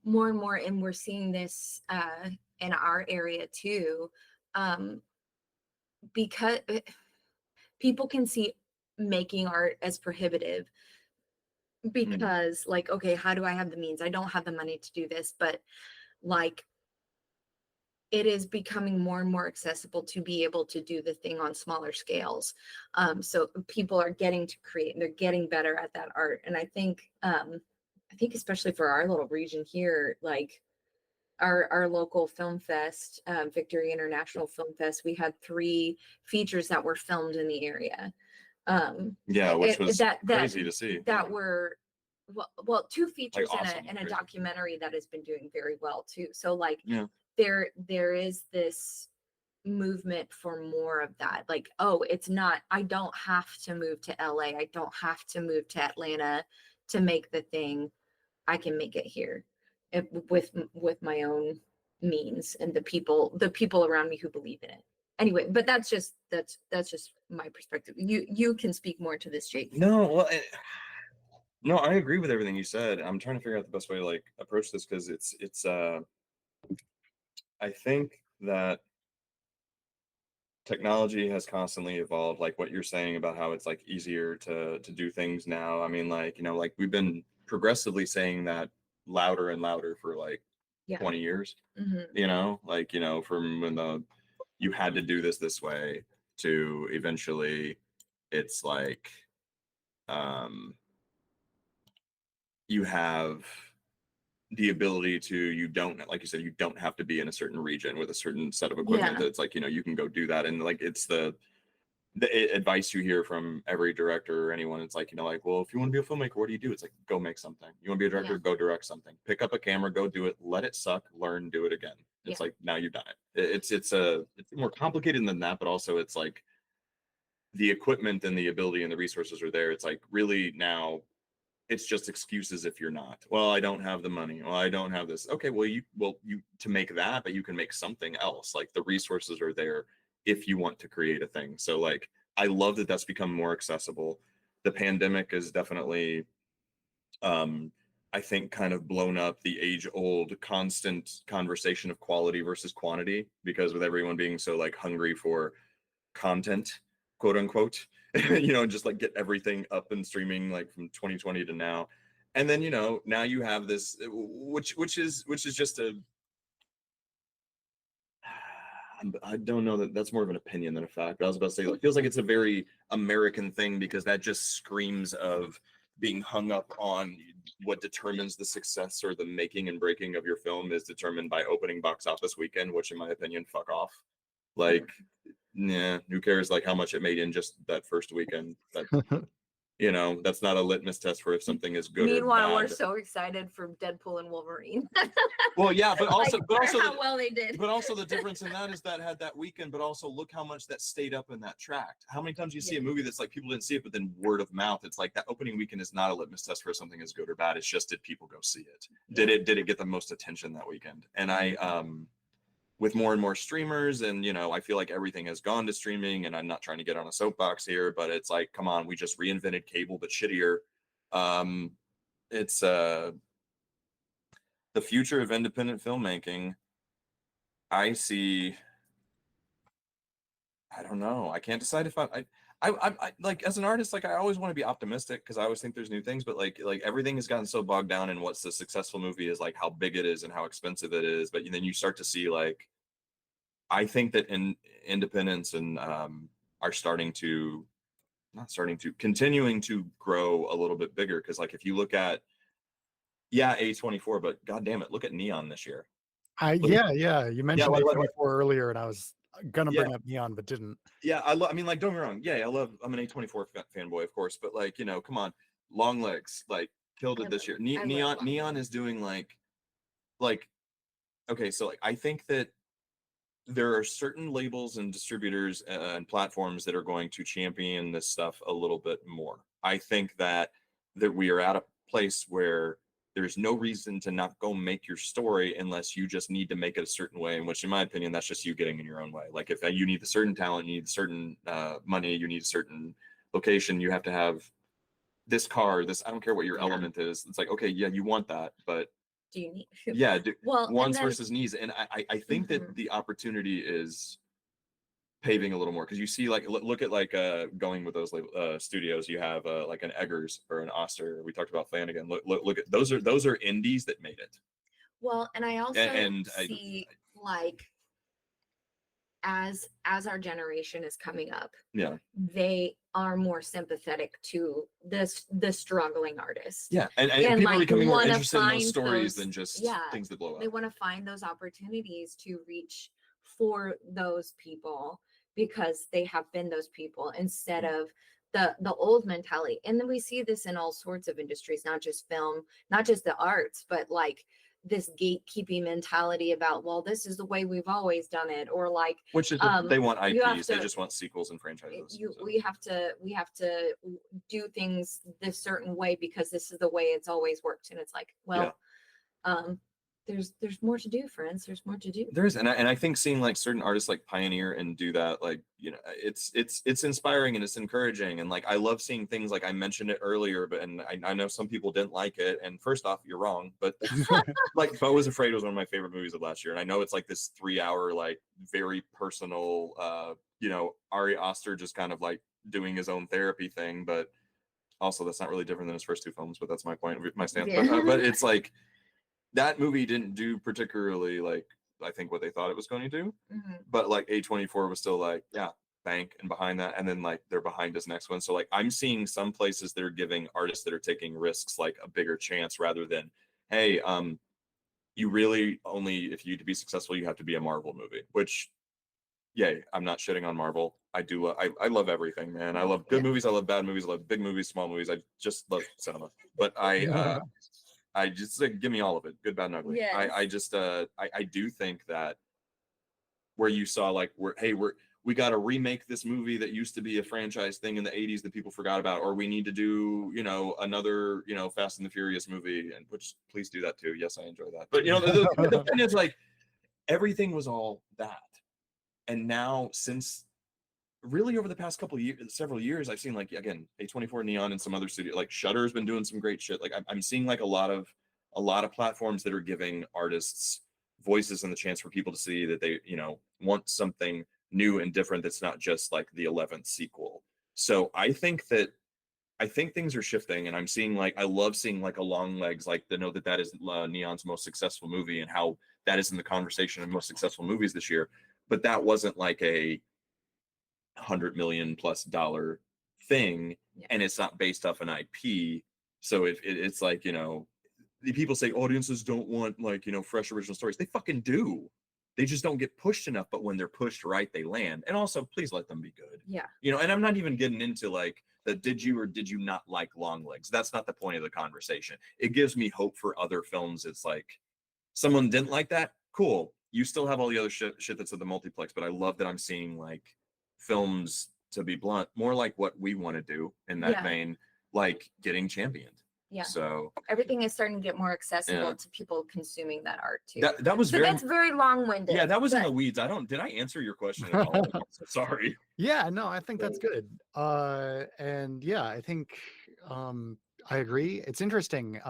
more and more, and we're seeing this in our area too, because people can see making art as prohibitive, because like, okay, how do I have the means? I don't have the money to do this, but like it is becoming more and more accessible to be able to do the thing on smaller scales. So people are getting to create, and they're getting better at that art. And I think especially for our little region here, like our local film fest, Victory International Film Fest, we had 3 features that were filmed in the area. Which was crazy to see. That were well 2 features, like awesome, and a documentary that has been doing very well too. So like there is this movement for more of that. Like, oh, it's not, I don't have to move to LA. I don't have to move to Atlanta to make the thing. I can make it here with my own means and the people around me who believe in it. Anyway, but that's just my perspective. You can speak more to this, Jake. No, well, no, I agree with everything you said. I'm trying to figure out the best way to like approach this because it's I think that technology has constantly evolved, like what you're saying about how it's like easier to do things now. I mean, like, you know, like we've been progressively saying that louder and louder for like Yeah. 20 years, Mhm. you know, like, you know, from when you had to do this way to eventually it's like you have the ability to, you don't, like you said, you don't have to be in a certain region with a certain set of equipment. Yeah. That's like, you know, you can go do that. And like it's the advice you hear from every director or anyone. It's like, you know, like, well, if you want to be a filmmaker, what do you do? It's like, go make something. You want to be a director, Yeah. go direct something. Pick up a camera, go do it, let it suck, learn, do it again. It's like, now you've done it. It's more complicated than that, but also it's like the equipment and the ability and the resources are there. It's like really now it's just excuses if you're not. Well, I don't have the money. Well, I don't have this. Okay, well, you to make that, but you can make something else. Like the resources are there if you want to create a thing. So like I love that that's become more accessible. The pandemic is definitely I think kind of blown up the age-old constant conversation of quality versus quantity, because with everyone being so like hungry for content, quote unquote, you know, just like get everything up and streaming like from 2020 to now. And then, you know, now you have this, which is just a, I don't know, that's more of an opinion than a fact, but I was about to say, it feels like it's a very American thing because that just screams of being hung up on what determines the success or the making and breaking of your film is determined by opening box office weekend, which in my opinion, fuck off. Like, yeah, who cares like how much it made in just that first weekend? That, you know, that's not a litmus test for if something is good Meanwhile, or we're bad. so excited for Deadpool and Wolverine. Well, yeah, but also, like, how well they did. But also the difference in that is that had that weekend, but also look how much that stayed up in that tract. How many times you see a movie that's like people didn't see it, but then word of mouth, it's like that opening weekend is not a litmus test for if something is good or bad. It's just, did people go see it? Did it get the most attention that weekend? And I with more and more streamers, and you know, I feel like everything has gone to streaming, and I'm not trying to get on a soapbox here, but it's like, come on, we just reinvented cable but shittier. It's the future of independent filmmaking. I see, I don't know, I can't decide if I like, as an artist, like I always want to be optimistic because I always think there's new things, but like everything has gotten so bogged down in what's the successful movie is, like how big it is and how expensive it is. But then you start to see like, I think that independents and are continuing to grow a little bit bigger. Because like if you look at, yeah, A24, but god damn it, look at Neon this year. Yeah. You mentioned like, A24 earlier, and I was gonna Yeah. bring up Neon, but didn't. Yeah, I mean, like, don't get me wrong. Yeah, I'm an A24 fanboy, of course, but like, you know, come on, Long Legs, like, killed it this year. Neon is doing like, okay, so like, I think that there are certain labels and distributors and platforms that are going to champion this stuff a little bit more. I think that we are at a place where there's no reason to not go make your story unless you just need to make it a certain way, in which in my opinion that's just you getting in your own way. Like if you need a certain talent, you need a certain money, you need a certain location, you have to have this car, this, I don't care what your element is. It's like, okay, yeah, you want that, but do you need wants versus needs. And I think that the opportunity is paving a little more, because you see like look at like going with those studios, you have like an Eggers or an Oster. We talked about Flanagan. Look at those are indies that made it. Well, and I also see like as our generation is coming up, they are more sympathetic to the struggling artists. Yeah, and people like, are becoming more interested in those stories than just things that blow up. They want to find those opportunities to reach for those people because they have been those people, instead of the old mentality. And then we see this in all sorts of industries, not just film, not just the arts, but like this gatekeeping mentality about, well, this is the way we've always done it, or like, Which is they want you have IPs, they to- just want sequels and franchises. So. we have to do things this certain way because this is the way it's always worked. And it's like, well, there's more to do, friends. There's more to do. There's, and I think seeing like certain artists like pioneer and do that, like, you know, it's inspiring and it's encouraging. And like, I love seeing things like I mentioned it earlier, but, and I know some people didn't like it. And first off, you're wrong, but like Beau Was Afraid was one of my favorite movies of last year. And I know it's like this 3-hour, like very personal, you know, Ari Aster just kind of like doing his own therapy thing, but also that's not really different than his first 2 films, but that's my point, my stance. Yeah. But it's like, that movie didn't do particularly like I think what they thought it was going to do, but like A24 was still like, yeah, bank and behind that, and then like they're behind his next one. So like I'm seeing some places that are giving artists that are taking risks like a bigger chance rather than, hey, you really only, if you to be successful you have to be a Marvel movie, which yay, I'm not shitting on Marvel. I do I love everything, man. I love good movies, I love bad movies, I love big movies, small movies. I just love cinema. But I just like, give me all of it, good, bad, and ugly. Yes. I just I do think that where you saw like we got to remake this movie that used to be a franchise thing in the 80s that people forgot about, or we need to do, you know, another, you know, Fast and the Furious movie, and which please do that too. Yes, I enjoy that. But you know, the point is like everything was all that, and now since really over the past several years, I've seen like, again, A24 Neon and some other studio, like Shudder's been doing some great shit. Like I'm seeing like a lot of platforms that are giving artists voices and the chance for people to see that they, you know, want something new and different that's not just like the 11th sequel. So I think things are shifting, and I'm seeing like, I love seeing like a Long Legs, like to know that is Neon's most successful movie and how that is in the conversation of most successful movies this year. But that wasn't like a $100 million+ thing, and it's not based off an IP. So if it's like, you know, the people say audiences don't want like, you know, fresh original stories. They fucking do. They just don't get pushed enough, but when they're pushed right, they land. And also, please let them be good. Yeah. You know, and I'm not even getting into like the did you or did you not like Long Legs. That's not the point of the conversation. It gives me hope for other films. It's like, someone didn't like that, cool. You still have all the other shit that's at the multiplex, but I love that I'm seeing like films, to be blunt, more like what we want to do in that vein, like getting championed. Yeah. So everything is starting to get more accessible to people consuming that art too. That was that's very long-winded. Yeah, that was in the weeds. Did I answer your question at all? Sorry. Yeah, no, I think that's good. And yeah, I think I agree. It's interesting.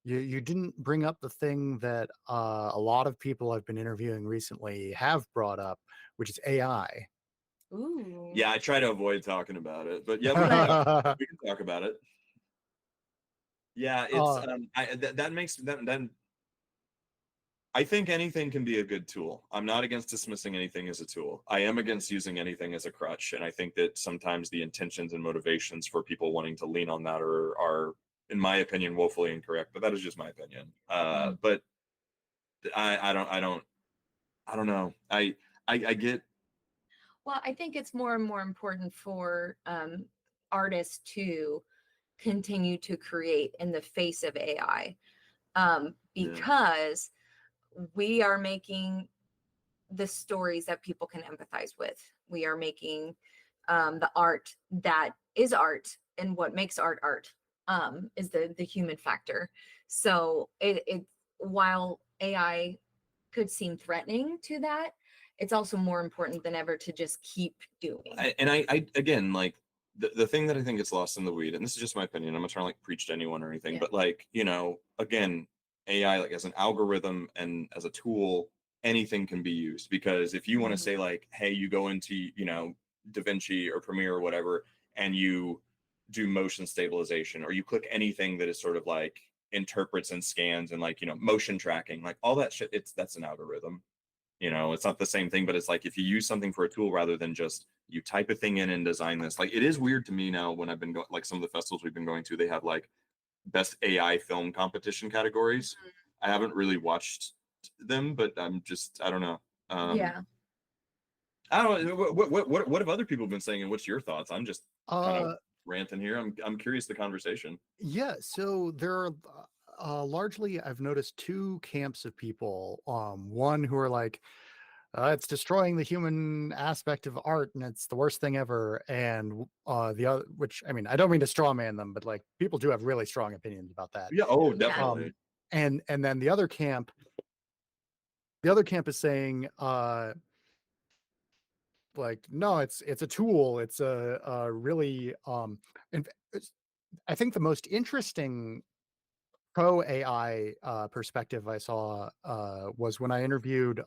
You didn't bring up the thing that a lot of people I've been interviewing recently have brought up, which is AI. Ooh. Yeah, I try to avoid talking about it, but yeah, we can talk about it. Yeah, it's that makes that. I think anything can be a good tool. I'm not against dismissing anything as a tool. I am against using anything as a crutch, and I think that sometimes the intentions and motivations for people wanting to lean on that are in my opinion, woefully incorrect. But that is just my opinion. But I don't know. I get. Well, I think it's more and more important for artists to continue to create in the face of AI, because we are making the stories that people can empathize with. We are making the art that is art, and what makes art is the human factor. So it while AI could seem threatening to that, it's also more important than ever to just keep doing. I again, like the thing that I think gets lost in the weed, and this is just my opinion, I'm not trying to like preach to anyone or anything, but like, you know, again, AI like as an algorithm and as a tool, anything can be used. Because if you want to say like, hey, you go into, you know, DaVinci or Premiere or whatever, and you do motion stabilization, or you click anything that is sort of like interprets and scans and like, you know, motion tracking, like all that shit, that's an algorithm. You know, it's not the same thing, but it's like if you use something for a tool rather than just you type a thing in and design this. Like, it is weird to me now when I've been going, like some of the festivals we've been going to, they have like best AI film competition categories. I haven't really watched them, but I don't know. I don't know. What have other people been saying, and what's your thoughts? I'm just kind of ranting here. I'm curious the conversation. Yeah, so there are largely I've noticed two camps of people. One who are like, it's destroying the human aspect of art and it's the worst thing ever. And the other, which I mean, I don't mean to straw man them, but like people do have really strong opinions about that. Yeah. Oh, Yeah. definitely. And then the other camp is saying, like, no, it's a tool. It's a really and I think the most interesting pro AI perspective I saw was when I interviewed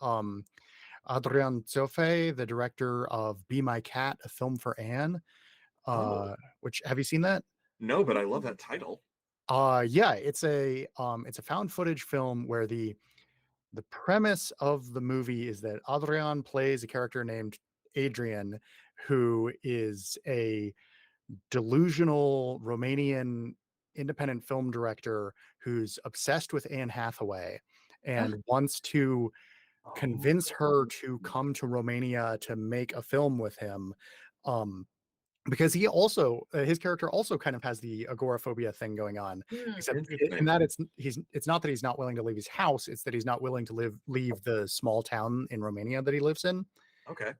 Adrian Zofe, the director of Be My Cat, a film for Anne. Oh. Which, have you seen that? No, but I love that title. Yeah, it's a found footage film where the premise of the movie is that Adrian plays a character named Adrian, who is a delusional Romanian independent film director who's obsessed with Anne Hathaway and wants to convince her to come to Romania to make a film with him. Because he also his character also kind of has the agoraphobia thing going on, except in Interesting. that it's not that he's not willing to leave his house, it's that he's not willing to leave the small town in Romania that he lives in. Okay.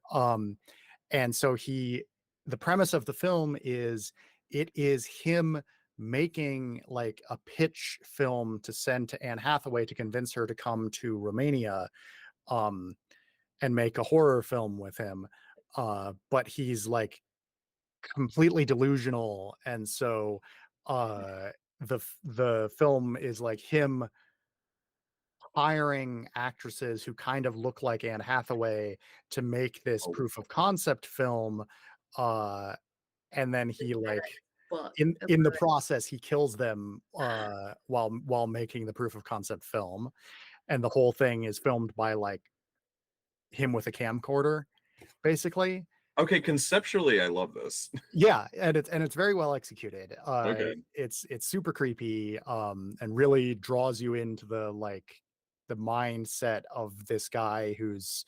And so the premise of the film is it is him making like a pitch film to send to Anne Hathaway to convince her to come to Romania, and make a horror film with him. But he's like completely delusional, and so the film is like him hiring actresses who kind of look like Anne Hathaway to make this Oh, proof of concept film, and then he like Well, in the process he kills them while making the proof of concept film, and the whole thing is filmed by like him with a camcorder basically. okay. Conceptually, I love this. Yeah, and it's very well executed. Okay. It's super creepy, and really draws you into the mindset of this guy who's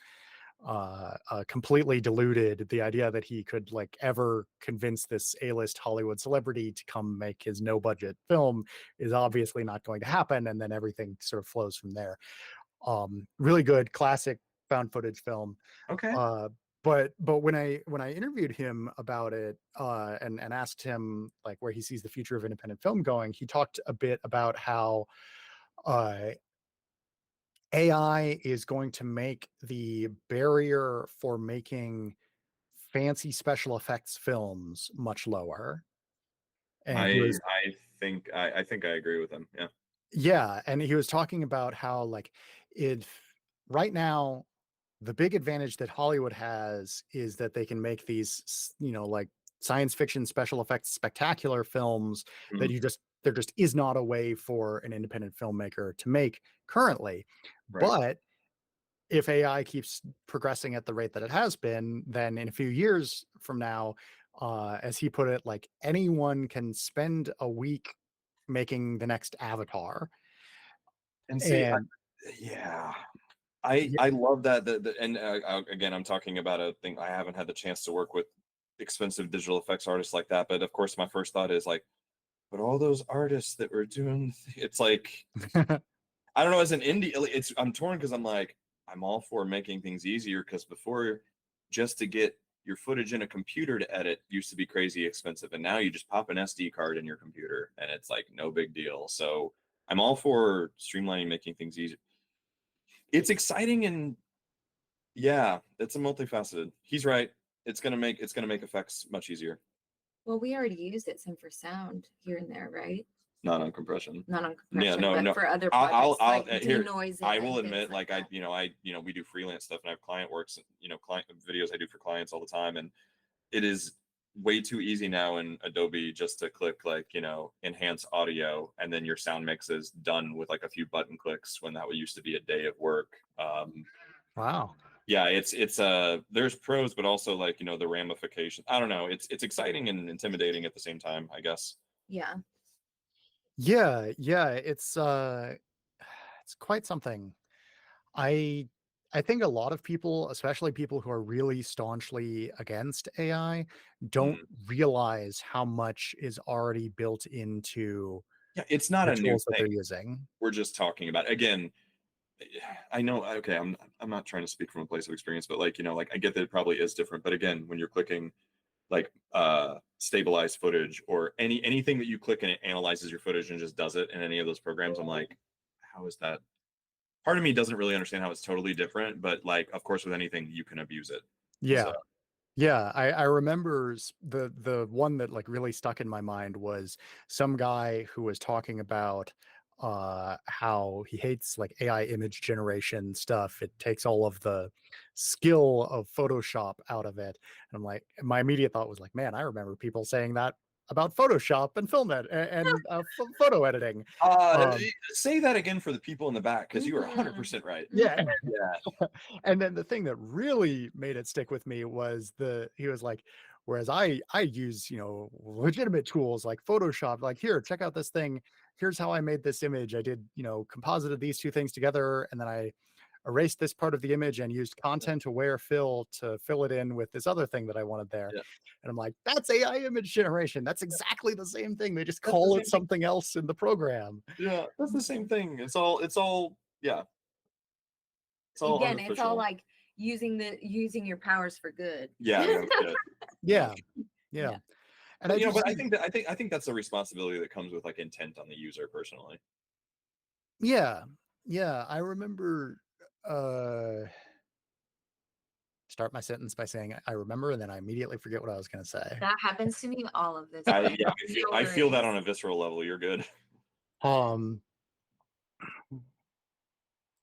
completely deluded. The idea that he could like ever convince this A-list Hollywood celebrity to come make his no budget film is obviously not going to happen, and then everything sort of flows from there. Really good classic found footage film. Okay. But when I interviewed him about it, and asked him like where he sees the future of independent film going, he talked a bit about how uh, AI is going to make the barrier for making fancy special effects films much lower. And he was I think I agree with him. Yeah. Yeah, and he was talking about how like if right now the big advantage that Hollywood has is that they can make these, like science fiction special effects spectacular films that Mhm. there just is not a way for an independent filmmaker to make currently. Right. But if AI keeps progressing at the rate that it has been, then in a few years from now, as he put it, like anyone can spend a week making the next Avatar. And see, And yeah, yeah, I love that. And again, I'm talking about a thing. I haven't had the chance to work with expensive digital effects artists like that. But of course, my first thought is like, but all those artists that were doing, it's like, I don't know. As an indie, I'm torn because I'm like, I'm all for making things easier because before, just to get your footage in a computer to edit used to be crazy expensive, and now you just pop an SD card in your computer and it's like no big deal. So I'm all for streamlining, making things easier. It's exciting, and yeah, it's a multifaceted. He's right. It's gonna make effects much easier. well, we already use it some for sound here and there, right? Not on compression. Not on Yeah, compression, no, but no. for other I'll, projects I'll like here. denoising I will and things admit, like like that. we do freelance stuff, and I have client works, client videos I do for clients all the time, and it is way too easy now in Adobe just to click like enhance audio, and then your sound mix is done with like a few button clicks. When that used to be a day of work. wow. Yeah, it's there's pros, but also like the ramifications. I don't know. It's exciting and intimidating at the same time, I guess. Yeah. Yeah, it's quite something. I I think a lot of people, especially people who are really staunchly against AI, don't Mm, realize how much is already built into Yeah, it's not the a new tools that they're thing. using. We're just talking about, again, I know, okay, I'm not trying to speak from a place of experience, but like, like I get that it probably is different, but again, when you're clicking like stabilized footage or anything that you click and it analyzes your footage and just does it in any of those programs, I'm like, how is that? Part of me doesn't really understand how it's totally different, but like, of course, with anything you can abuse it. Yeah. So, Yeah, I remember the one that like really stuck in my mind was some guy who was talking about how he hates like AI image generation stuff. It takes all of the skill of Photoshop out of it. And I'm like, my immediate thought was like, man, I remember people saying that about Photoshop and photo editing. say that again for the people in the back, because you are Mhm. 100% right. Yeah. Yeah. And then the thing that really made it stick with me was he was like, whereas I use, legitimate tools like Photoshop, like, here, check out this thing. Here's how I made this image. I did, composited these two things together, and then I erased this part of the image and used content aware fill to fill it in with this other thing that I wanted there. Yeah. And I'm like, that's AI image generation. That's exactly the same thing. They just That's call the it same thing. something else in the program. Yeah, that's the same thing. It's all, yeah. It's all Again, it's all artificial. like using your powers for good. Yeah, no shit. Yeah. Yeah. Yeah. And But, I do but I see, think that's a responsibility that comes with like intent on the user personally. yeah. Yeah. I remember uh start my sentence by saying I remember, and then I immediately forget what I was going to say. That happens to me all of this. I feel that on a visceral level. You're good. Um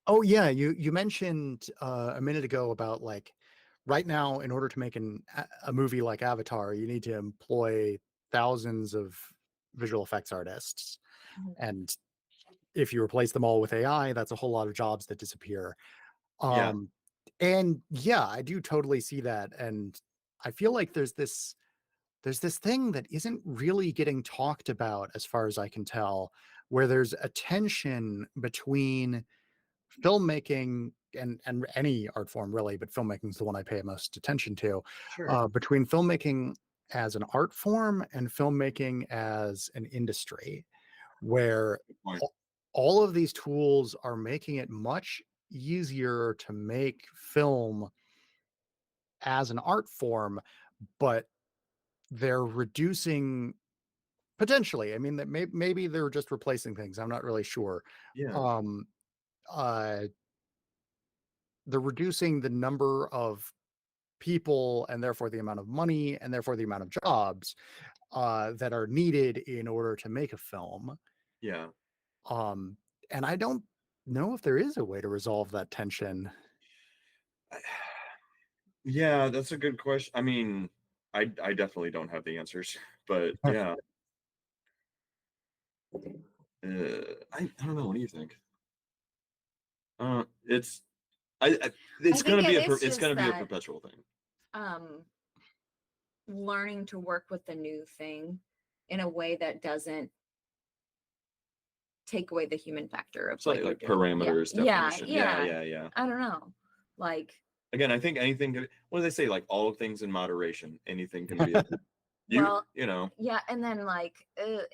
oh yeah, you mentioned a minute ago about like right now, in order to make a movie like Avatar, you need to employ thousands of visual effects artists. Mhm. And if you replace them all with AI, that's a whole lot of jobs that disappear. Yeah. And yeah, I do totally see that. And I feel like there's this thing that isn't really getting talked about, as far as I can tell, where there's a tension between filmmaking and any art form really, but filmmaking is the one I pay most attention to, Sure. between filmmaking as an art form and filmmaking as an industry, where Good point. all of these tools are making it much easier to make film as an art form, but they're reducing, potentially, I mean, that maybe they're just replacing things, I'm not really sure. Yeah. um uh they're reducing the number of people, and therefore the amount of money, and therefore the amount of jobs that are needed in order to make a film. Yeah. um and I don't know if there is a way to resolve that tension. Yeah, that's a good question. I mean, I definitely don't have the answers, but yeah. I don't know. What do you think? It's it's I think gonna be it is it's just gonna be a that perpetual thing. um learning to work with the new thing in a way that doesn't take away the human factor of It's what you're like doing. parameters, Yeah, definition. yeah, Yeah. I don't know. Like, Again, I think anything what do they say? Like all things in moderation. Anything can be well, you know. yeah, and then like,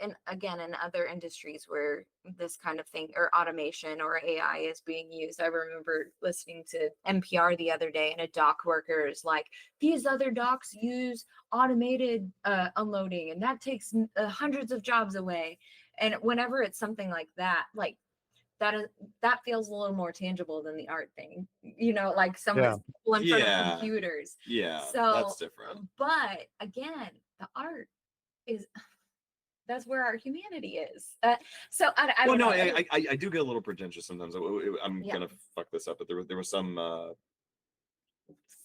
and again, in other industries where this kind of thing or automation or AI is being used, I remember listening to NPR the other day, and a dock worker is like, these other docks use automated unloading, and that takes hundreds of jobs away. And whenever it's something like that, like that feels a little more tangible than the art thing, like some Yeah. people in front of Yeah. computers. Yeah. So, that's different. but again, the art is that's where our humanity is. So I Well, don't no, know. I do get a little pretentious sometimes. I'm Yeah. gonna fuck this up, but there was some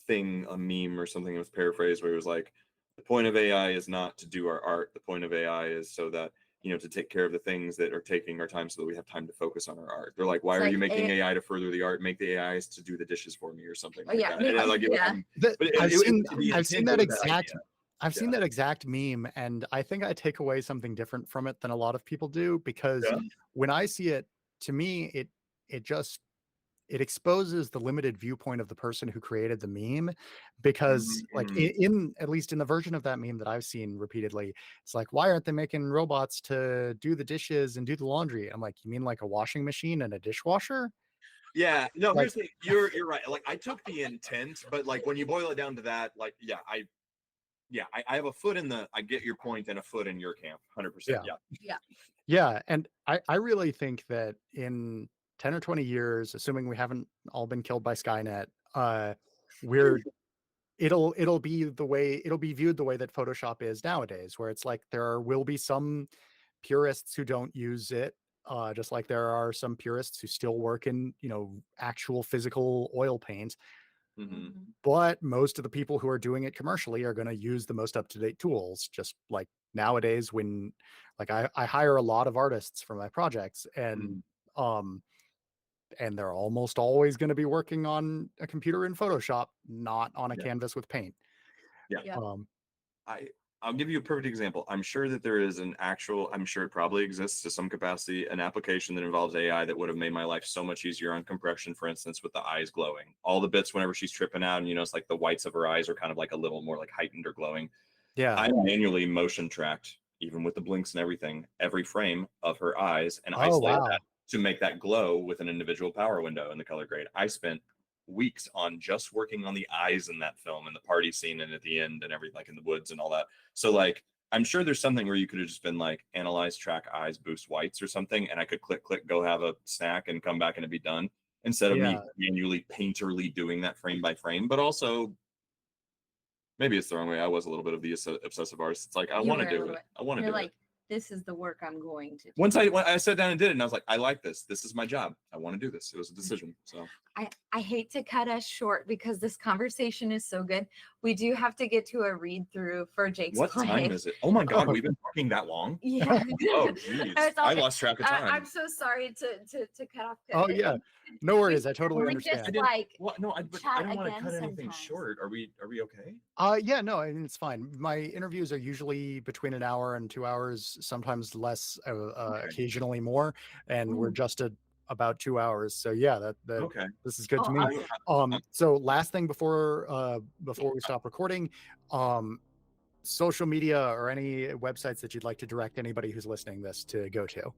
thing, a meme or something that was paraphrased, where it was like, the point of AI is not to do our art. The point of AI is so that, to take care of the things that are taking our time, so that we have time to focus on our art. They're like, why It's are like you making AI to further the art? Make the AIs to do the dishes for me or something like yeah, that. And I like it. yeah. But I've seen the I've seen intent that of that exact idea. I've seen that exact meme, and I think I take away something different from it than a lot of people do, because Yeah. when I see it, to me, it just it exposes the limited viewpoint of the person who created the meme, because like in at least in the version of that meme that I've seen repeatedly, it's like, why aren't they making robots to do the dishes and do the laundry? I'm like, you mean like a washing machine and a dishwasher? Yeah, no, Like, here's the you're right. Like I took the intent, but like when you boil it down to that, like I have a foot in the I get your point and a foot in your camp. 100%. Yeah. yeah, and I really think that in 10 or 20 years, assuming we haven't all been killed by Skynet, we're it'll be viewed the way that Photoshop is nowadays, where it's like will be some purists who don't use it, just like there are some purists who still work in, actual physical oil paint. But most of the people who are doing it commercially are going to use the most up-to-date tools. Just like nowadays, when like I hire a lot of artists for my projects, and they're almost always going to be working on a computer in Photoshop, not on a canvas with paint. Yeah. I'll give you a perfect example. I'm sure that there is I'm sure it probably exists to some capacity, an application that involves AI that would have made my life so much easier on compression, for instance, with the eyes glowing. All the bits whenever she's tripping out, and it's like the whites of her eyes are kind of like a little more like heightened or glowing. Yeah. I manually motion tracked, even with the blinks and everything, every frame of her eyes and isolate that to make that glow with an individual power window in the color grade. I spent weeks on just working on the eyes in that film and the party scene and at the end and everything, like in the woods and all that. So like, I'm sure there's something where you could have just been like, analyze, track eyes, boost whites or something, and I could click, go have a snack and come back and it'd be done, instead of me manually painterly doing that frame by frame. But also, maybe it's the wrong way. I was a little bit of the obsessive artist. It's like, I want to do it. I want to do it. This is the work I'm going to do. Once I sat down and did it, and I was like, I like this. This is my job. I want to do this. It was a decision. So I hate to cut us short because this conversation is so good. We do have to get to a read through for Jake's What play. time is it? Oh my God, we've been talking that long? Yeah. Oh geez. I lost track of time. I'm so sorry to cut off. Oh yeah, no worries. I totally understand. Just like I don't want to cut anything short. Are we okay? Yeah, no, I mean, it's fine. My interviews are usually between an hour and 2 hours, sometimes less, occasionally more, and we're just about 2 hours. So yeah, okay. This is good to me. So last thing before we stop recording, social media or any websites that you'd like to direct anybody who's listening this to go to.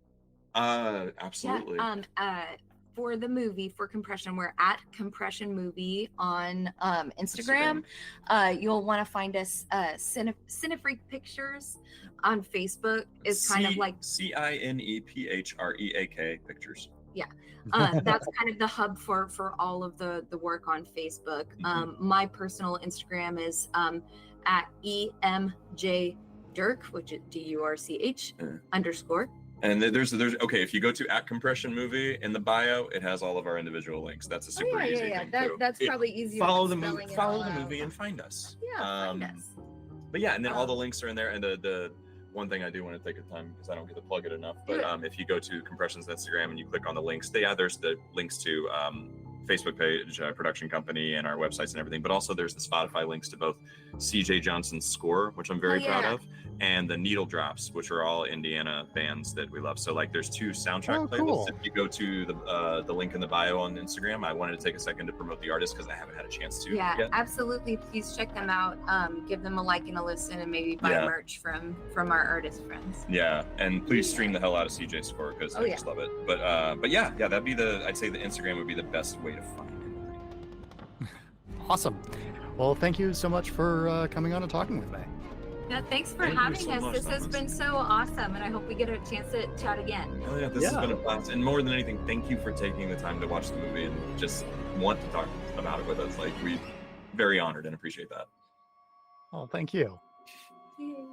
Absolutely. Yeah, for the movie, for Compression, we're at Compression Movie on Instagram. You'll want to find us Cinefreak Pictures on Facebook. Is kind of like CINEPHREAK Pictures. Yeah, that's kind of the hub for all of the work on Facebook. My personal Instagram is at EMJ Durch, which is DURCH _. And there's okay, if you go to at Compression Movie in the bio, it has all of our individual links. That's a super easy thing too. That's probably easier. Follow the movie and find us. Yeah, find us. But yeah, and then all the links are in there. And the one thing I do want to take a time, because I don't get to plug it enough, but if you go to Compression's Instagram and you click on the links, there's the links to Facebook page, production company, and our websites and everything. But also there's the Spotify links to both CJ Johnson's Score, which I'm very proud of, and the Needle Drops, which are all Indiana bands that we love. So like there's 2 soundtrack playlists. Cool. If you go to the link in the bio on Instagram, I wanted to take a second to promote the artists because I haven't had a chance to yet. Absolutely. Please check them out. Give them a like and a listen, and maybe buy merch from our artist friends. Yeah, and please stream the hell out of CJ's Score because I just love it. But yeah, that'd be I'd say the Instagram would be the best way to find it. Awesome. Well, thank you so much for coming on and talking with me. Yeah, thanks for having us. This has been so awesome, and I hope we get a chance to chat again. Oh yeah, this has been a blast. And more than anything, thank you for taking the time to watch the movie and just want to talk about it with us. Like, we very honored and appreciate that. Oh, thank you. Yay.